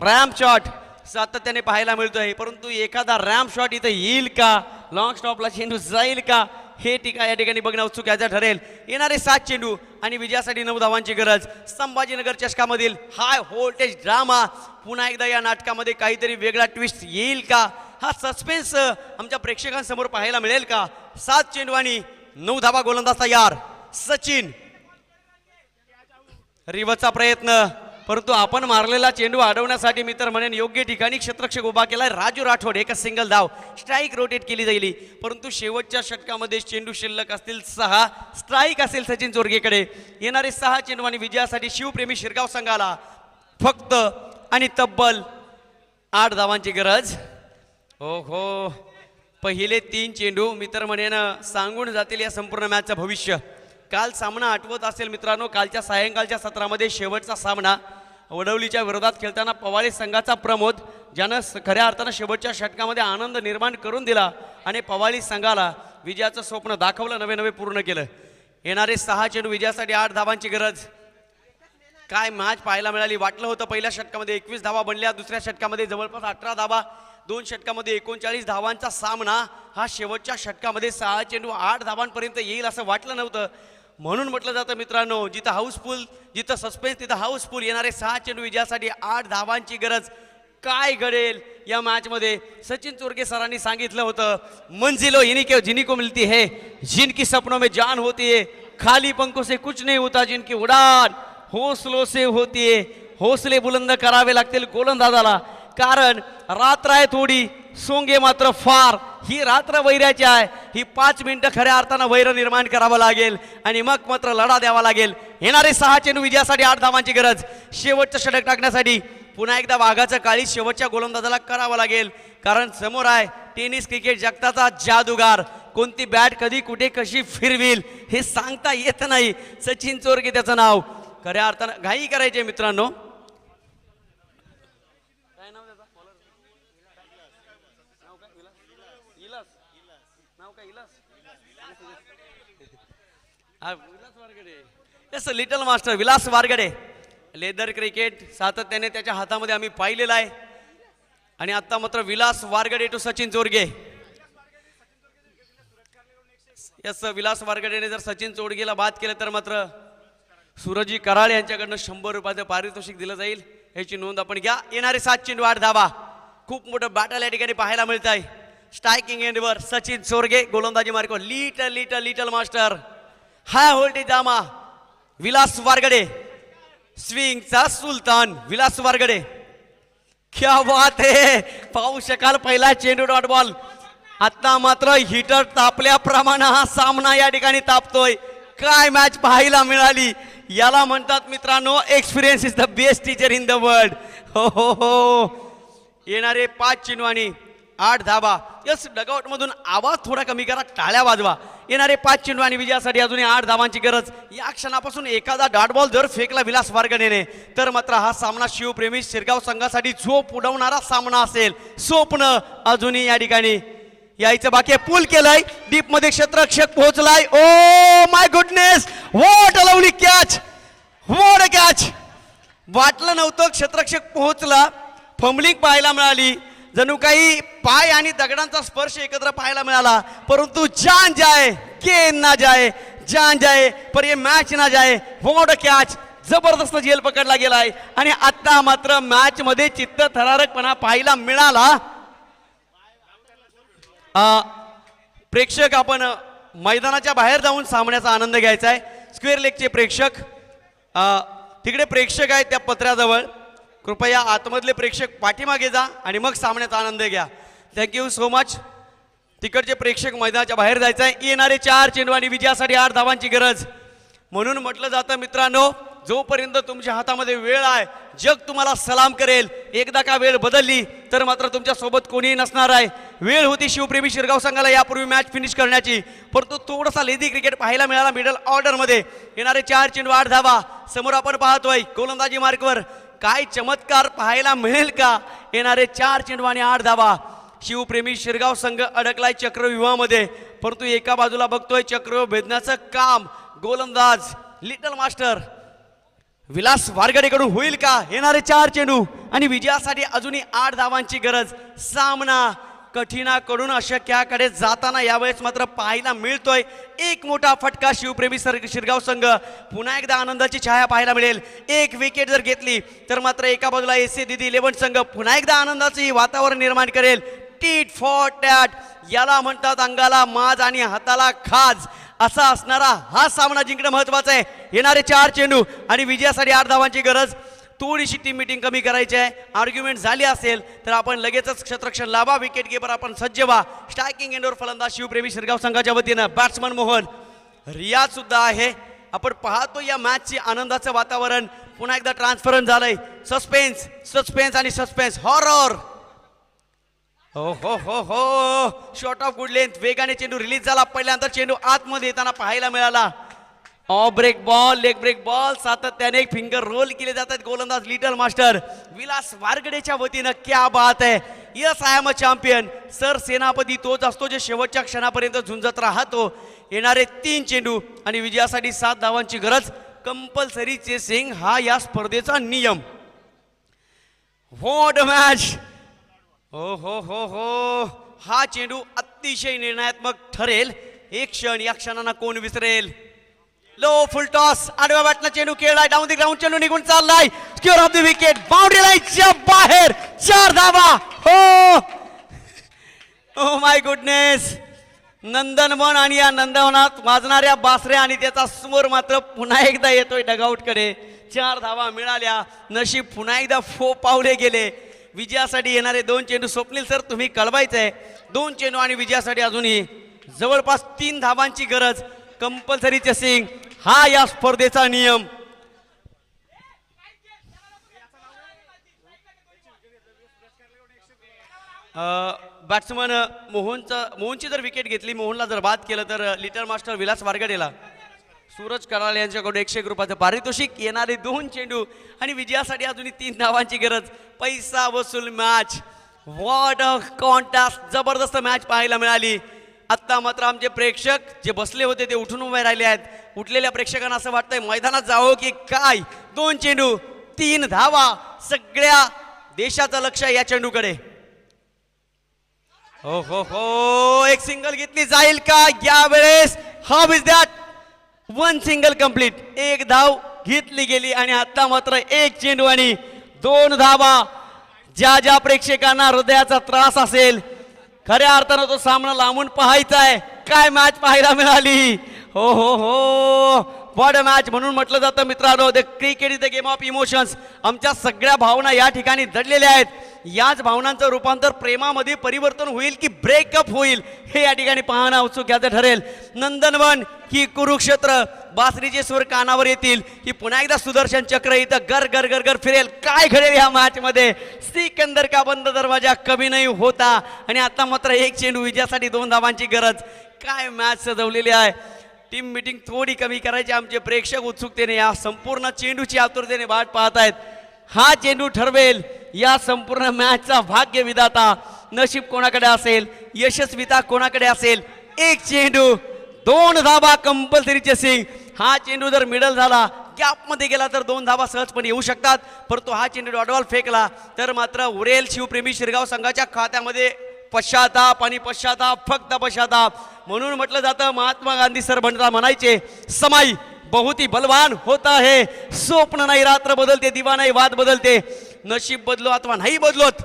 ramp shot सातत्याने पाहायला मिळतोय. परंतु एखादा रॅम शॉट इथे येईल का? लॉंग स्टॉपला चेंडू जाईल का? हे या ठिकाणी बघणं उत्सुक याचं ठरेल. येणारे 7 चेंडू आणि विजयासाठी 9 धावांची गरज. संभाजीनगर चषकामधील हाय व्होल्टेज ड्रामा. पुन्हा एकदा या नाटकामध्ये काहीतरी वेगळा ट्विस्ट येईल का? हा सस्पेन्स आमच्या प्रेक्षकांसमोर पाहायला मिळेल का? 7 चेंडू आणि 9 धावा. गोलंदाज तयार. सचिन. रिव्हर्सचा प्रयत्न, परंतु आपण मारलेला चेंडू अडवण्यासाठी मित्र म्हणेन योग्य ठिकाणी क्षेत्ररक्षक उभा केलाय राजू राठोड. एकच सिंगल धाव. स्ट्राईक रोटेट केली जाईल. परंतु शेवटच्या षटकामध्ये चेंडू शिल्लक असतील 6. स्ट्राईक असेल सचिन चोरगेकडे. येणारे 6 चेंडू आणि विजयासाठी शिवप्रेमी शिरगाव संघाला फक्त आणि तब्बल 8 धावांची गरज. हो हो, पहिले 3 चेंडू मित्र म्हणेन सांगून जातील या संपूर्ण मॅचचं भविष्य. काल सामना आठवत असेल मित्रांनो, कालच्या सायंकाळच्या सत्रामध्ये शेवटचा सामना वडवलीच्या विरोधात खेळताना पवाळी संघाचा प्रमोद, ज्यानं खऱ्या अर्थानं शेवटच्या षटकामध्ये आनंद निर्माण करून दिला आणि पवाळी संघाला विजयाचं स्वप्न दाखवलं, नवे पूर्ण केलं. येणारे 6 चेंडू विजयासाठी 8 धावांची गरज. काय मॅच पाहायला मिळाली. वाटलं होतं पहिल्या षटकामध्ये 21 धावा बनल्या, दुसऱ्या षटकामध्ये जवळपास 18 धावा, 2 षटकामध्ये 39 धावांचा सामना. हा शेवटच्या षटकामध्ये 6 चेंडू 8 धावांपर्यंत येईल असं वाटलं नव्हतं. म्हणून म्हटलं जातं मित्रांनो, जिथं हाऊसफुल, जिथं सस्पेन्स तिथं हाऊसफुल. येणारे 6 चेंडू विजयासाठी 8 धावांची गरज. काय घडेल या मॅच मध्ये? सचिन चोरगे सरांनी सांगितलं होतं, मंजिलो जिनको मिलती है, जिनकी सपनों में जान होती है, खाली पंखों से कुछ नहीं होता, जिनकी उड़ान हौसलो से होतीये, हौसले बुलंद करावे लागतील गोलंदाजाला, कारण रात्र आहे थोडी, सोंगे मात्र फार. ही रात्र वैराची आहे. ही 5 मिनिटं खऱ्या अर्थानं वैर निर्माण करावं लागेल आणि मग मात्र लढा द्यावा लागेल. येणारे 6 चेंडू विजयासाठी 8 धावांची गरज. शेवटचं षटक टाकण्यासाठी पुन्हा एकदा वाघाचं काळी शेवटच्या गोलंदाजाला करावं लागेल, कारण समोर आहे टेनिस क्रिकेट जगताचा जादूगार. कोणती बॅट कधी कुठे कशी फिरविल हे सांगता येत नाही. सचिन चोरगे त्याचं नाव. खऱ्या अर्थानं घाई करायचे मित्रांनो. Little master Vilas Wargade. Leather cricket सातत्याने त्याच्या हातामध्ये आम्ही पाहिलेलं आहे. आणि आता मात्र विलास वारगडे टू सचिन चोरगे. यस, विलास वारगडेने जर सचिन चोरगेला बाद केलं तर मात्र सूरजी कराळे यांच्याकडनं 100 रुपयाचं पारितोषिक दिलं जाईल. याची नोंद आपण घ्या. येणारे 7 चेंडू 8 धावा. खूप मोठं बॅटल या ठिकाणी पाहायला मिळत आहे. स्ट्रायकिंग एंडवर सचिन चोरगे, गोलंदाजी मार्ग little little little master. High voltage दामा विलास वारगडे. स्विंगचा सुलतान विलास वारगडे. क्या बात है, पाहू शकाल पहिला चेंडू डॉट बॉल. आता मात्र हिटर तापल्याप्रमाणे हा सामना या ठिकाणी तापतोय. काय मॅच पाहायला मिळाली. याला म्हणतात मित्रांनो, experience is the best teacher in the world. हो हो हो. येणारे 5 चेंडू आणि 8 धावा. यस, डगआउट मधून आवाज थोडा कमी करा, टाळ्या वाजवा. येणारे 5 चेंडू आणि विजयासाठी अजूनही 8 धावांची गरज. या क्षणापासून एखादा डॉट बॉल जर फेकला विलास वारगडेने तर मात्र हा सामना शिवप्रेमी शिरगाव संघासाठी झोप उडवणारा सामना असेल. स्वप्न अजूनही या ठिकाणी यायचं बाकी आहे. पूल केलंय, डीप मध्ये क्षेत्ररक्षक पोहोचलाय. Oh my goodness, what a lovely catch, what a catch. वाटलं नव्हतं क्षेत्ररक्षक पोहोचला. फंबलिंग पाहायला मिळाली. जणू काही पाय आणि दगडांचा स्पर्श एकत्र पाहायला मिळाला. परंतु जान जाए गेंद ना जाए, जान जाए पर ये मॅच ना जाए. What a catch. जबरदस्त झेल पकडला गेलाय आणि आता मात्र मॅच मध्ये चित्त थरारकपणा पाहायला मिळाला. प्रेक्षक आपण मैदानाच्या बाहेर जाऊन सामन्याचा आनंद घ्यायचा आहे. स्क्वेअर लेगचे प्रेक्षक तिकडे प्रेक्षक आहेत त्या पत्र्याजवळ. कृपया आतमधले प्रेक्षक पाठीमागे जा आणि मग सामन्याचा आनंद घ्या. Thank you so much. तिकडचे प्रेक्षक मैदानाच्या बाहेर जायचं आहे. येणारे 4 चेंडू आणि विजयासाठी 8 धावांची गरज. म्हणून म्हटलं जातं मित्रांनो, जोपर्यंत तुमच्या हातामध्ये वेळ आहे जग तुम्हाला सलाम करेल. एकदा का वेळ बदलली तर मात्र तुमच्या सोबत कोणीही नसणार आहे. वेळ होती शिवप्रेमी शिरगाव संघाला यापूर्वी मॅच फिनिश करण्याची, परंतु थोडासा लेझी क्रिकेट पाहायला मिळाला मिडल ऑर्डरमध्ये. येणारे 4 चेंडू 8 धावा. समोर आपण पाहतोय गोलंदाजी मार्कवर काय चमत्कार पाहायला मिळेल का. येणारे 4 चेंडू आणि 8 धावा. शिवप्रेमी शिरगाव संघ अडकलाय चक्रव्यूहामध्ये, परंतु एका बाजूला बघतोय चक्रव्यूह भेदण्याचं काम गोलंदाज लिटल मास्टर विलास वारगडेकडून होईल का. येणारे 4 चेंडू आणि विजयासाठी अजूनही 8 धावांची गरज. सामना कठीणाकडून अशक्याकडे जाताना यावेळेस मात्र पाहायला मिळतोय. एक मोठा फटका शिवप्रेमी शिरगाव संघ. पुन्हा एकदा आनंदाची छाया पाहायला मिळेल. एक विकेट जर घेतली तर मात्र एका बाजूला एसए दिदी 11 संघ पुन्हा एकदा आनंदाचे वातावरण निर्माण करेल. Tit for tat. याला म्हणतात अंगाला माज आणि हाताला खाज. असा असणारा हा सामना जिंकणं महत्वाचं आहे. येणारे 4 चेंडू आणि विजयासाठी 8 धावांची गरज. थोडीशी टीम मीटिंग कमी करायची आहे. आर्ग्युमेंट झाली असेल तर आपण लगेचच क्षेत्ररक्षण लावा. विकेट कीपर आपण सज्ज व्हा. स्ट्रायकिंग एंडवर फलंदाज शिवप्रेमी शिरगाव संघाच्या वतीनं बॅट्समन मोहन रियाज सुद्धा आहे. आपण पाहतो या मॅचची आनंदाचं वातावरण पुन्हा एकदा ट्रान्सफरन्स झालंय. सस्पेन्स सस्पेन्स आणि सस्पेन्स हॉरर. हो हो हो हो. Short of good length. वेगाने चेंडू रिलीज झाला. पहिल्यांदा चेंडू आतमध्ये येताना पाहायला मिळाला. Off break ball, leg break ball. सातत्याने फिंगर रोल केले जातात. गोलंदाज लिटल मास्टर विलास वारगडेच्या वतीनं क्या बात आहे. Yes I am a champion. Sir सेनापती तोच असतो जे शेवटच्या क्षणापर्यंत झुंजत राहतो. येणारे 3 चेंडू आणि विजयासाठी 7 धावांची गरज. कंपल्सरी चेसिंग हा या स्पर्धेचा नियम. What a match. हो हो हो हो. हा चेंडू अतिशय निर्णयात्मक ठरेल. एक क्षण, या क्षणांना कोण विसरेल. लो फुल टॉस. आडव्या बॅटला चेंडू खेळलाय. डाऊन द ग्राउंड चेंडू निघून चाललाय. Square off the wicket. Boundary लाईनच्या बाहेर 4 धावा. हो ओ माय गुडनेस. नंदनवन आणि या नंदवनात वाजणाऱ्या बासऱ्या आणि त्याचा स्वर मात्र पुन्हा एकदा येतोय डगआउट कडे. 4 धावा मिळाल्या. नशीब पुन्हा एकदा पावले गेले. विजयासाठी येणारे 2 चेंडू. स्वप्नील सर तुम्ही कळवायचंय 2 चेंडू आणि विजयासाठी अजूनही जवळपास 3 धावांची गरज. कंपल्सरी चेसिंग हा या स्पर्धेचा नियम. बॅट्समन मोहनची जर विकेट घेतली, मोहनला जर बाद केलं तर लिटल मास्टर विलास वारगडेला सूरज कराळ यांच्याकडून 101 रुपयाचं पारितोषिक. येणारे 2 चेंडू आणि विजयासाठी अजूनही 3 धावांची गरज. पैसा वसूल मॅच. What a contest. जबरदस्त मॅच पाहायला मिळाली. आत्ता मात्र आमचे प्रेक्षक जे बसले होते ते उठून उभे राहिले आहेत. उठलेल्या प्रेक्षकांना असं वाटतंय मैदानात जावं की काय. 2 चेंडू 3 धावा. सगळ्या देशाचं लक्ष या चेंडूकडे. हो हो हो, एक सिंगल घेतली जाईल का यावेळेस. How is that. 1 single complete. 1 धाव घेतली गेली आणि आता मात्र 1 चेंडू आणि 2 धावा. ज्या ज्या प्रेक्षकांना हृदयाचा त्रास असेल, खऱ्या अर्थानं तो सामना लांबून पाहायचा आहे. काय मॅच पाहायला मिळाली. हो हो हो, व्हॉट अ मॅच म्हणून म्हटलं जातं मित्रांनो, the cricket is the game of emotions. आमच्या सगळ्या भावना या ठिकाणी दडलेल्या आहेत. याच भावनांचं रूपांतर प्रेमामध्ये परिवर्तन होईल की ब्रेकअप होईल हे या ठिकाणी पाहणं उत्सुक्याचं ठरेल. नंदनवन ही कुरुक्षेत्र. बासरीचे स्वर कानावर येतील की पुन्हा एकदा सुदर्शन चक्र इथं गर गर गर गर फिरेल. काय घडेल या मॅच मध्ये. सिकंदर का बंद दरवाजा कमी नाही होता. आणि आता मात्र 1 चेंडू विजयासाठी 2 धावांची गरज. काय मॅच सजवलेली आहे. टीम मीटिंग थोडी कमी करायची. आमचे प्रेक्षक उत्सुकतेने या संपूर्ण चेंडूची आतुरतेने वाट पाहत आहेत. हा चेंडू ठरवेल या संपूर्ण मॅचचा भाग्य विधाता. नशीब कोणाकडे असेल, यशस्वीता कोणाकडे असेल. 1 चेंडू 2 धावा. Compulsory chasing. हा चेंडू जर मिडल झाला, गॅप मध्ये गेला तर 2 धावा सहजपणे येऊ शकतात. परंतु हा चेंडू डॉटबॉल फेकला तर मात्र उरेल शिवप्रेमी शिरगाव संघाच्या खात्यामध्ये पश्चाताप आणि पश्चाताप, फक्त पश्चाताप. म्हणून म्हटलं जातं, महात्मा गांधी सर बनता म्हणायचे, समाई बहुत ही बलवान होता है. स्वप्न नाही रात्र बदलते, दिवा नाही वाद बदलते. नशीब बदलो अथवा नाही बदलोत,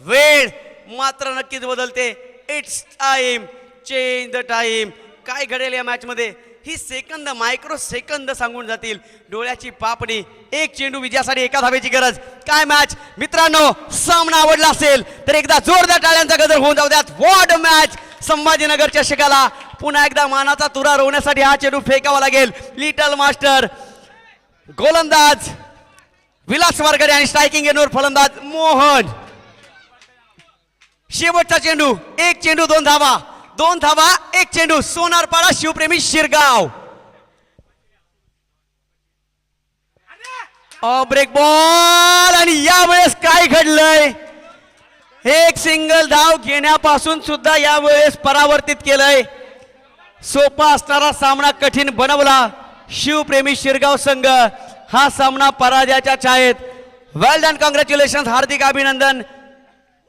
वेळ मात्र नक्कीच बदलते. It's time, change the time. काय घडेल या मॅच मध्ये ही सेकंद, मायक्रो सेकंद सांगून जातील. डोळ्याची पापणी. 1 चेंडू विजयासाठी 1 धावेची गरज. काय मॅच मित्रांनो. सामना आवडला असेल तर एकदा जोरदार टाळ्यांचा गजर होऊन जाऊ द्यात. What match. संभाजीनगरच्या शिकाला पुन्हा एकदा मानाचा तुरा रोवण्यासाठी हा चेंडू फेकावा लागेल. लिटल मास्टर गोलंदाज विलास वारगडे आणि स्ट्रायकिंग एंडवर फलंदाज मोहन. शेवटचा चेंडू. 1 चेंडू 2 धावा. 2 धावा 1 चेंडू. सोनारपाडा शिवप्रेमी शिरगाव. Break ball. आणि यावेळेस काय घडलंय. 1 सिंगल धाव घेण्यापासून सुद्धा यावेळेस परावर्तित केलंय. सोपा असणारा सामना कठीण बनवला शिवप्रेमी शिरगाव संघ. हा सामना पराजयाच्या छायेत. वेल डन, कॉंग्रॅच्युलेशन, हार्दिक अभिनंदन.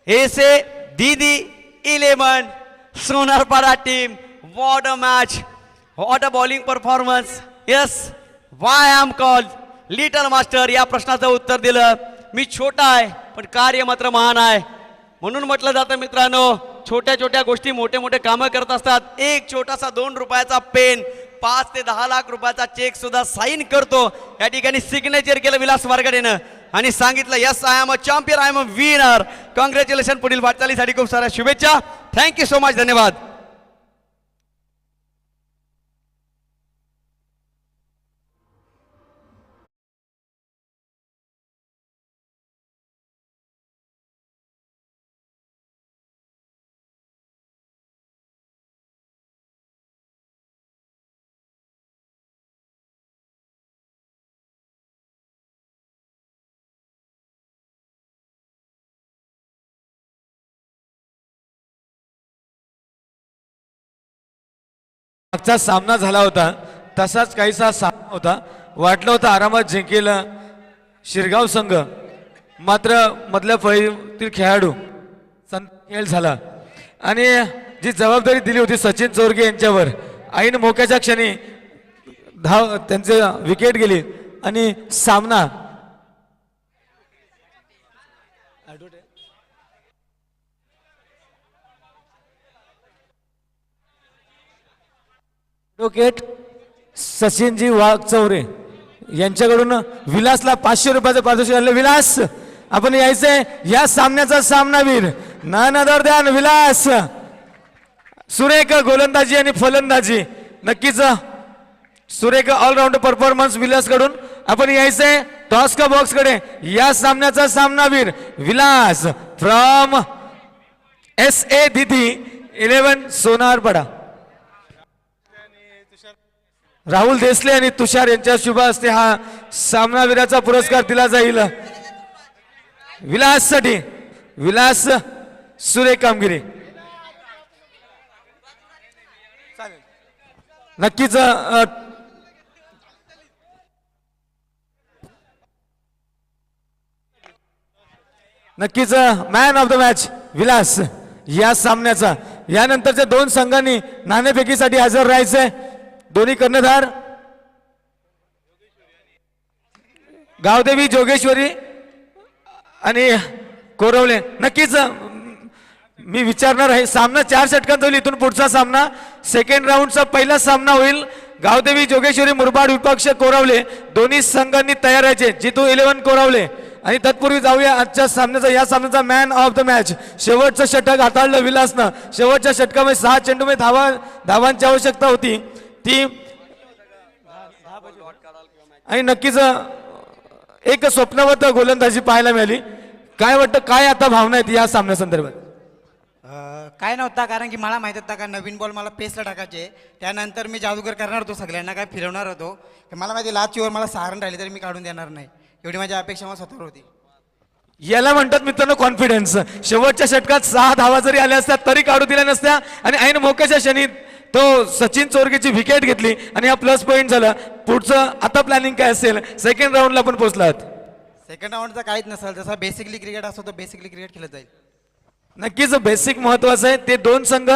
एसे दीदी 11 Sonarpada team. What a match. What a bowling performance. Yes, Y I am called little master. या प्रश्नाचं उत्तर दिलं. मी छोटा आहे पण कार्य मात्र महान आहे. म्हणून म्हटलं जातं मित्रांनो, छोट्या छोट्या गोष्टी मोठे मोठे कामं करत असतात. एक छोटासा 2 रुपयाचा पेन 5 ते 10 लाख रुपयाचा चेक सुद्धा साईन करतो. या ठिकाणी सिग्नेचर केलं विलास वारगडेनं आणि सांगितलं, yes I am a champion, I am a winner. Congratulation. पुढील वाटचालीसाठी खूप साऱ्या शुभेच्छा. Thank you so much. धन्यवाद. मागचा सामना झाला होता तसाच काहीसा सामना होता. वाटलं होतं आरामात जिंकेल शिरगाव संघ, मात्र मधल्या फळीतील खेळाडू खेळ झाला आणि जी जबाबदारी दिली होती सचिन चोरगे यांच्यावर, ऐन मोक्याच्या क्षणी धाव त्यांचे विकेट गेली आणि सामना ॲडव्होकेट सचिनजी वाघचौरे यांच्याकडून विलासला 500 रुपयाचं पारितोषिक आलं. विलास आपण यायचंय या सामन्याचा सामनावीर नन अदर दॅन विलास. सुरेख गोलंदाजी आणि फलंदाजी नक्कीच सुरेख ऑलराऊंड परफॉर्मन्स विलास कडून. आपण यायचंय टॉस का बॉक्स कडे या सामन्याचा सामनावीर विलास फ्रॉम SA दिदी 11 सोनारपडा. राहुल देसले आणि तुषार यांच्या शुभ हस्ते हा सामनावीराचा पुरस्कार दिला जाईल विलाससाठी. विलास सुरेख कामगिरी. नक्कीच नक्कीच man of the match Vilas या सामन्याचा. यानंतरच्या दोन संघांनी नाणेफेकीसाठी हजर राहायचंय. दोन्ही कर्णधार गावदेवी जोगेश्वरी आणि कोरवले. नक्कीच मी विचारणार आहे सामना 4 षटकांत होईल. इथून पुढचा सामना सेकंड राऊंडचा पहिला सामना होईल. गावदेवी जोगेश्वरी मुरबाड विपक्ष कोरावले दोन्ही संघांनी तयार राहायचे. जितू 11 कोरावले. आणि तत्पूर्वी जाऊया आजच्या सामन्याचा या सामन्याचा मॅन ऑफ द मॅच. शेवटचं षटक हाताळलं विलासनं. शेवटच्या षटकामध्ये 6 चेंडूमध्ये धावांची आवश्यकता होती ती. आणि नक्कीच एक स्वप्नवत गोलंदाजी पाहायला मिळाली. काय वाटतं काय आता भावना आहेत या सामन्यासंदर्भात? काय नव्हता कारण की मला माहित होता का नवीन बॉल मला पेसला टाकायचे. त्यानंतर मी जादूगर करणार होतो सगळ्यांना काय फिरवणार होतो. मला माहिती लास्ट ओव्हर मला सहारण राहिली तरी मी काढून देणार नाही एवढी माझी अपेक्षा मला स्वतःवर होती. याला म्हणतात मित्रांनो कॉन्फिडन्स. शेवटच्या षटकात 6 धावा जरी आल्या असत्या तरी काढू दिल्या नसत्या. आणि ऐन मोक्याच्या क्षणी तो सचिन चोरगेची विकेट घेतली आणि हा प्लस पॉईंट झाला. पुढचं आता प्लॅनिंग काय असेल? सेकंड राऊंडला पण पोहोचलात. सेकंड राऊंडचा काहीच नसेल. जसा बेसिकली क्रिकेट असतो तो बेसिकली क्रिकेट खेळत जाईल. नक्कीच बेसिक महत्वाचं आहे. ते दोन संघ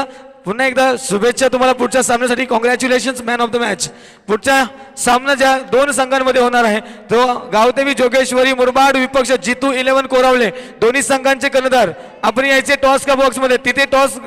पुन्हा एकदा शुभेच्छा तुम्हाला पुढच्या सामन्यासाठी. Congratulations man of the match. पुढच्या सामना ज्या दोन संघांमध्ये होणार आहे तो गावदेवी जोगेश्वरी मुरबाड विपक्ष जितू 11 कोरावले दोन्ही संघांचे कर्णधार. आपण यायचे टॉस का बॉक्स मध्ये. तिथे टॉस